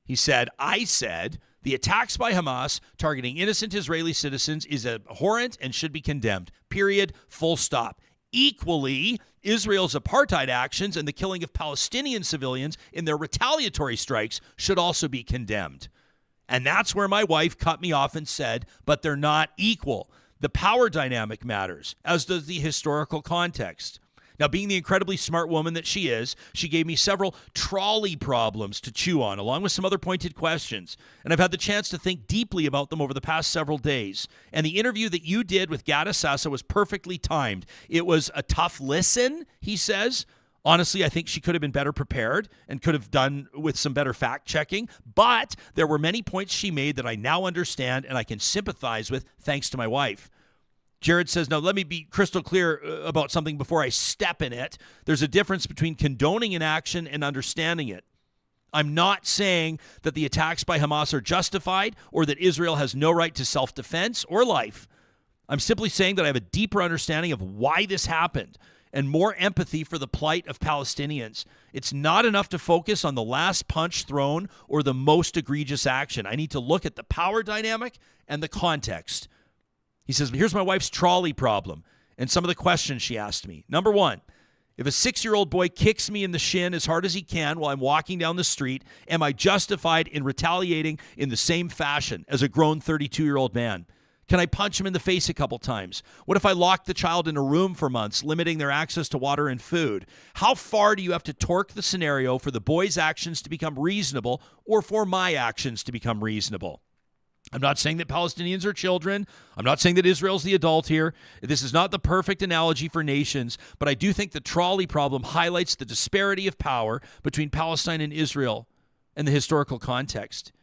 He said, I said, the attacks by Hamas targeting innocent Israeli citizens is abhorrent and should be condemned. Period. Full stop. Equally, Israel's apartheid actions and the killing of Palestinian civilians in their retaliatory strikes should also be condemned. And that's where my wife cut me off and said, but they're not equal. The power dynamic matters, as does the historical context. Now, being the incredibly smart woman that she is, she gave me several trolley problems to chew on, along with some other pointed questions. And I've had the chance to think deeply about them over the past several days. And the interview that you did with Ghada Sasa was perfectly timed. It was a tough listen, he says. Honestly, I think she could have been better prepared and could have done with some better fact-checking. But there were many points she made that I now understand and I can sympathize with thanks to my wife. Jared says, now let me be crystal clear about something before I step in it. There's a difference between condoning an action and understanding it. I'm not saying that the attacks by Hamas are justified or that Israel has no right to self-defense or life. I'm simply saying that I have a deeper understanding of why this happened and more empathy for the plight of Palestinians. It's not enough to focus on the last punch thrown or the most egregious action. I need to look at the power dynamic and the context. He says, here's my wife's trolley problem and some of the questions she asked me. Number one, if a 6-year-old boy kicks me in the shin as hard as he can while I'm walking down the street, am I justified in retaliating in the same fashion as a grown 32-year-old man? Can I punch him in the face a couple times? What if I lock the child in a room for months, limiting their access to water and food? How far do you have to torque the scenario for the boy's actions to become reasonable or for my actions to become reasonable? I'm not saying that Palestinians are children. I'm not saying that Israel's the adult here. This is not the perfect analogy for nations, but I do think the trolley problem highlights the disparity of power between Palestine and Israel and the historical context.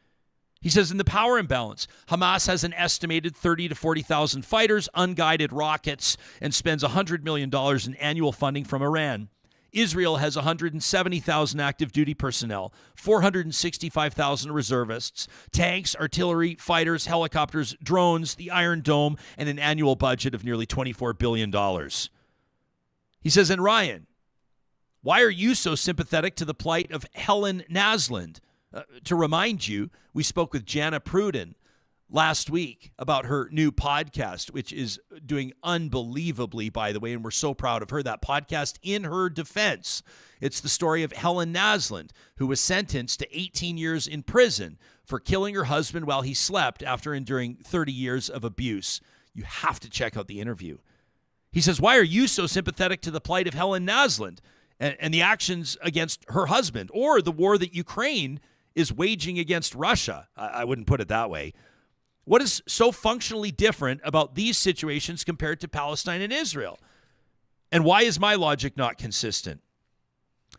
He says in the power imbalance, Hamas has an estimated 30 to 40,000 fighters, unguided rockets, and spends $100 million in annual funding from Iran. Israel has 170,000 active duty personnel, 465,000 reservists, tanks, artillery, fighters, helicopters, drones, the Iron Dome, and an annual budget of nearly $24 billion. He says, and Ryan, why are you so sympathetic to the plight of Helen Naslund? To remind you, we spoke with Jana Pruden last week about her new podcast, which is doing unbelievably, by the way, and we're so proud of her. That podcast, In Her Defense, it's the story of Helen Naslund, who was sentenced to 18 years in prison for killing her husband while he slept after enduring 30 years of abuse. You have to check out the interview. He says, why are you so sympathetic to the plight of Helen Naslund? and the actions against her husband, or the war that Ukraine is waging against Russia. I wouldn't put it that way. What is so functionally different about these situations compared to Palestine and Israel? And why is my logic not consistent?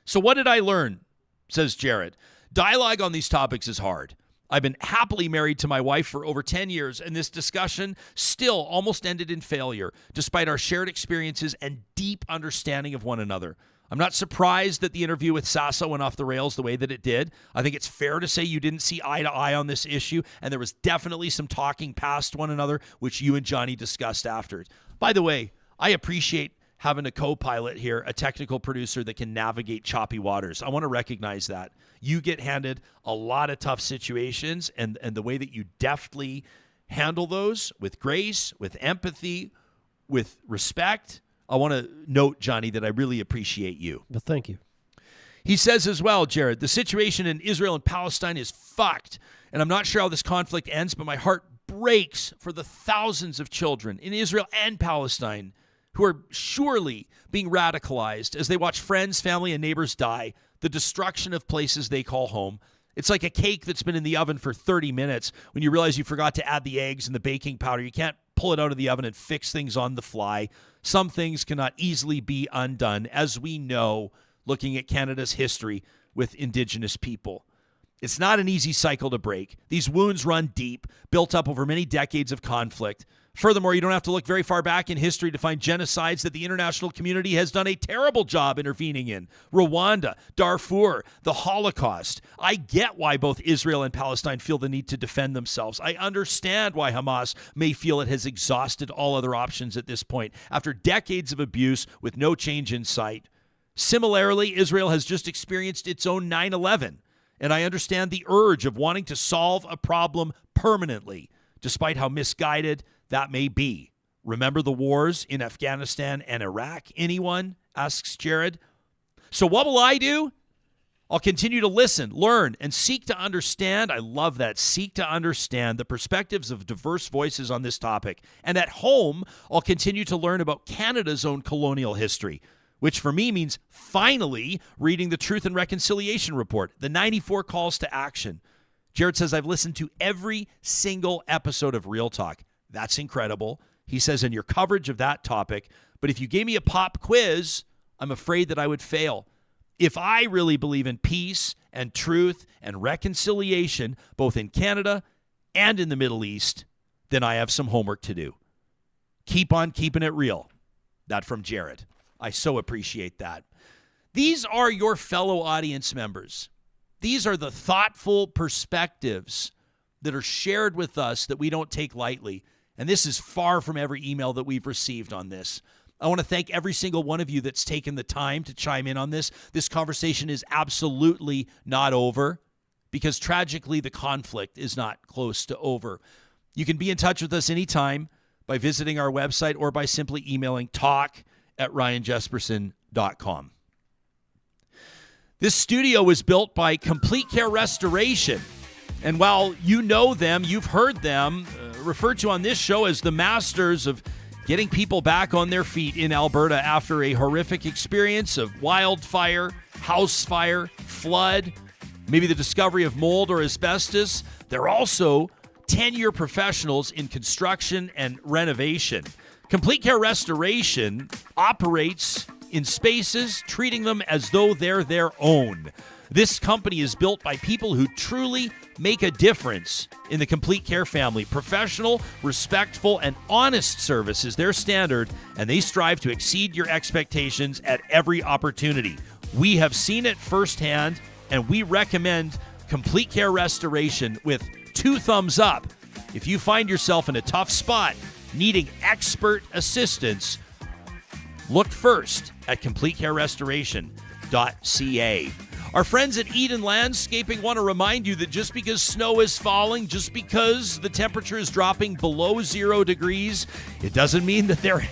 So what did I learn, says Jared. Dialogue on these topics is hard. I've been happily married to my wife for over 10 years, and this discussion still almost ended in failure, despite our shared experiences and deep understanding of one another. I'm not surprised that the interview with Sasa went off the rails the way that it did. I think it's fair to say you didn't see eye to eye on this issue, and there was definitely some talking past one another, which you and Johnny discussed after. By the way, I appreciate having a co-pilot here, a technical producer that can navigate choppy waters. I want to recognize that. You get handed a lot of tough situations, and the way that you deftly handle those with grace, with empathy, with respect, I want to note, Johnny, that I really appreciate you. Well, thank you. He says as well, Jared, the situation in Israel and Palestine is fucked, and I'm not sure how this conflict ends, but my heart breaks for the thousands of children in Israel and Palestine who are surely being radicalized as they watch friends, family, and neighbors die, the destruction of places they call home. It's like a cake that's been in the oven for 30 minutes. When you realize you forgot to add the eggs and the baking powder, you can't pull it out of the oven and fix things on the fly. Some things cannot easily be undone, as we know, looking at Canada's history with Indigenous people. It's not an easy cycle to break. These wounds run deep, built up over many decades of conflict. Furthermore, you don't have to look very far back in history to find genocides that the international community has done a terrible job intervening in. Rwanda, Darfur, the Holocaust. I get why both Israel and Palestine feel the need to defend themselves. I understand why Hamas may feel it has exhausted all other options at this point, after decades of abuse with no change in sight. Similarly, Israel has just experienced its own 9/11, and I understand the urge of wanting to solve a problem permanently, despite how misguided that may be. Remember the wars in Afghanistan and Iraq? Anyone? Asks Jared. So what will I do? I'll continue to listen, learn, and seek to understand. I love that. Seek to understand the perspectives of diverse voices on this topic. And at home, I'll continue to learn about Canada's own colonial history, which for me means finally reading the Truth and Reconciliation Report, the 94 calls to action. Jared says, I've listened to every single episode of Real Talk. That's incredible. He says, in your coverage of that topic, but if you gave me a pop quiz, I'm afraid that I would fail. If I really believe in peace and truth and reconciliation, both in Canada and in the Middle East, then I have some homework to do. Keep on keeping it real. That from Jared. I so appreciate that. These are your fellow audience members. These are the thoughtful perspectives that are shared with us that we don't take lightly. And this is far from every email that we've received on this. I want to thank every single one of you that's taken the time to chime in on this. This conversation is absolutely not over, because tragically the conflict is not close to over. You can be in touch with us anytime by visiting our website or by simply emailing talk@ryanjespersen.com. This studio was built by Complete Care Restoration. And while you know them, you've heard them referred to on this show as the masters of getting people back on their feet in Alberta after a horrific experience of wildfire, house fire, flood, maybe the discovery of mold or asbestos. They're also 10-year professionals in construction and renovation. Complete Care Restoration operates in spaces, treating them as though they're their own. This company is built by people who truly make a difference in the Complete Care family. Professional, respectful, and honest service is their standard, and they strive to exceed your expectations at every opportunity. We have seen it firsthand, and we recommend Complete Care Restoration with 2 thumbs up. If you find yourself in a tough spot, needing expert assistance, look first at CompleteCareRestoration.ca. Our friends at Eden Landscaping want to remind you that just because snow is falling, just because the temperature is dropping below 0 degrees, it doesn't mean that they're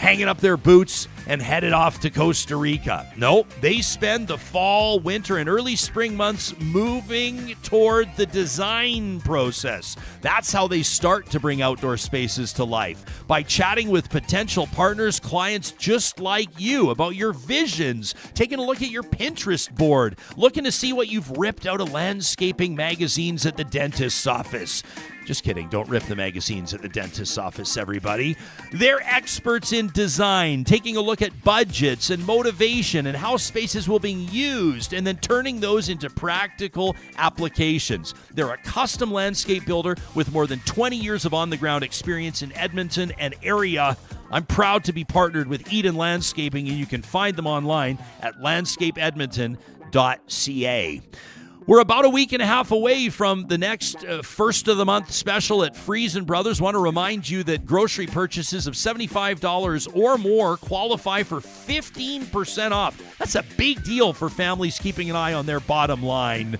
hanging up their boots and headed off to Costa Rica. Nope, they spend the fall, winter, and early spring months moving toward the design process. That's how they start to bring outdoor spaces to life, by chatting with potential partners, clients just like you, about your visions, taking a look at your Pinterest board, looking to see what you've ripped out of landscaping magazines at the dentist's office. Just kidding. Don't rip the magazines at the dentist's office, everybody. They're experts in design, taking a look at budgets and motivation and how spaces will be used, and then turning those into practical applications. They're a custom landscape builder with more than 20 years of on-the-ground experience in Edmonton and area. I'm proud to be partnered with Eden Landscaping, and you can find them online at landscapeedmonton.ca. We're about a week and a half away from the next first of the month special at Friesen Brothers. Want to remind you that grocery purchases of $75 or more qualify for 15% off. That's a big deal for families keeping an eye on their bottom line.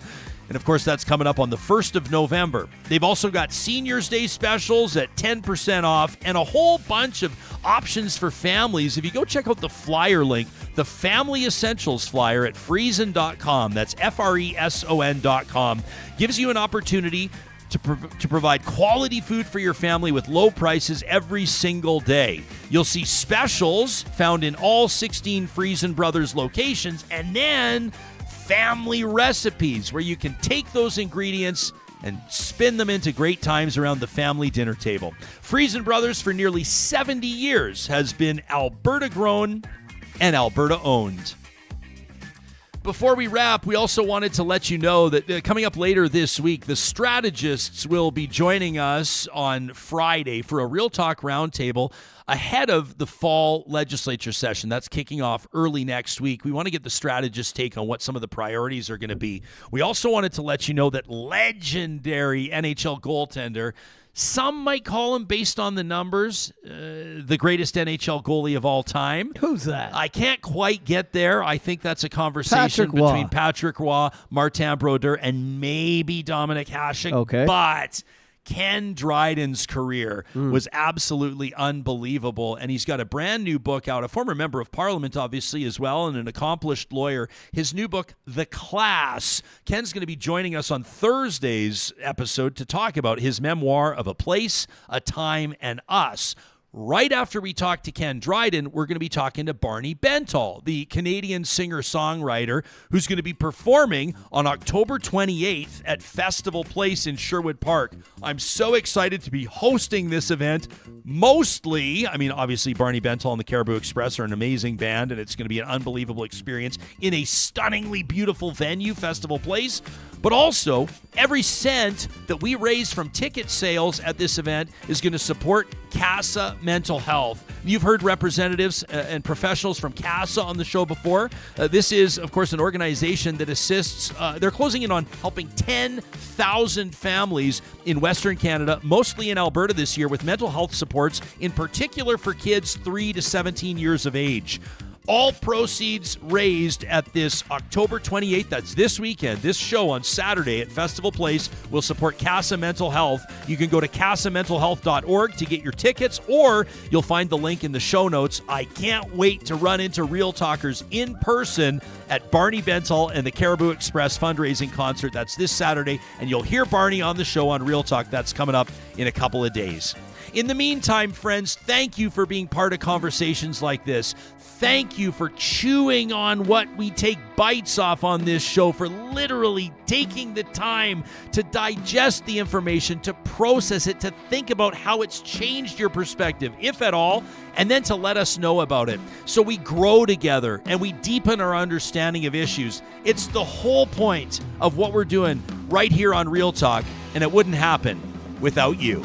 And of course, that's coming up on the 1st of November. They've also got Seniors Day specials at 10% off and a whole bunch of options for families. If you go check out the flyer link, the Family Essentials flyer at Friesen.com, that's Freson.com, gives you an opportunity to provide quality food for your family with low prices every single day. You'll see specials found in all 16 Friesen Brothers locations, and then family recipes where you can take those ingredients and spin them into great times around the family dinner table. Friesen Brothers, for nearly 70 years, has been Alberta grown and Alberta owned. Before we wrap, we also wanted to let you know that coming up later this week, the strategists will be joining us on Friday for a Real Talk Roundtable ahead of the fall legislature session. That's kicking off early next week. We want to get the strategists' take on what some of the priorities are going to be. We also wanted to let you know that legendary NHL goaltender, some might call him, based on the numbers, the greatest NHL goalie of all time. Who's that? I can't quite get there. I think that's a conversation between Patrick Roy, Martin Brodeur, and maybe Dominic Hasek. Okay. But Ken Dryden's career was absolutely unbelievable, and he's got a brand new book out, a former member of Parliament, obviously, as well, and an accomplished lawyer. His new book, The Class. Ken's going to be joining us on Thursday's episode to talk about his memoir of A Place, a Time, and Us. Right after we talk to Ken Dryden, we're going to be talking to Barney Bentall, the Canadian singer-songwriter who's going to be performing on October 28th at Festival Place in Sherwood Park. I'm so excited to be hosting this event. Mostly, I mean, obviously, Barney Bentall and the Caribou Express are an amazing band, and it's going to be an unbelievable experience in a stunningly beautiful venue, Festival Place. But also, every cent that we raise from ticket sales at this event is going to support CASA Mental Health. You've heard representatives and professionals from CASA on the show before. This is, of course, an organization that assists. They're closing in on helping 10,000 families in Western Canada, mostly in Alberta this year, with mental health supports, in particular for kids 3 to 17 years of age. All proceeds raised at this October 28th, that's this weekend, this show on Saturday at Festival Place, will support CASA Mental Health. You can go to casamentalhealth.org to get your tickets, or you'll find the link in the show notes. I can't wait to run into Real Talkers in person at Barney Bentall and the Caribou Express fundraising concert. That's this Saturday, and you'll hear Barney on the show on Real Talk. That's coming up in a couple of days. In the meantime, friends, thank you for being part of conversations like this. Thank you for chewing on what we take bites off on this show, for literally taking the time to digest the information, to process it, to think about how it's changed your perspective, if at all, and then to let us know about it. So we grow together and we deepen our understanding of issues. It's the whole point of what we're doing right here on Real Talk, and it wouldn't happen without you.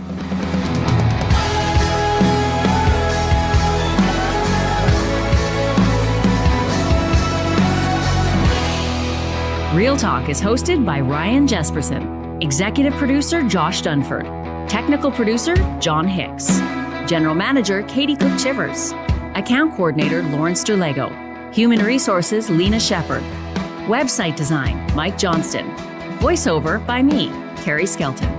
Real Talk is hosted by Ryan Jespersen, executive producer Josh Dunford, technical producer John Hicks, general manager Katie Cook-Chivers, account coordinator Lawrence Derlego, human resources Lena Shepard, website design Mike Johnston, voiceover by me, Carrie Skelton.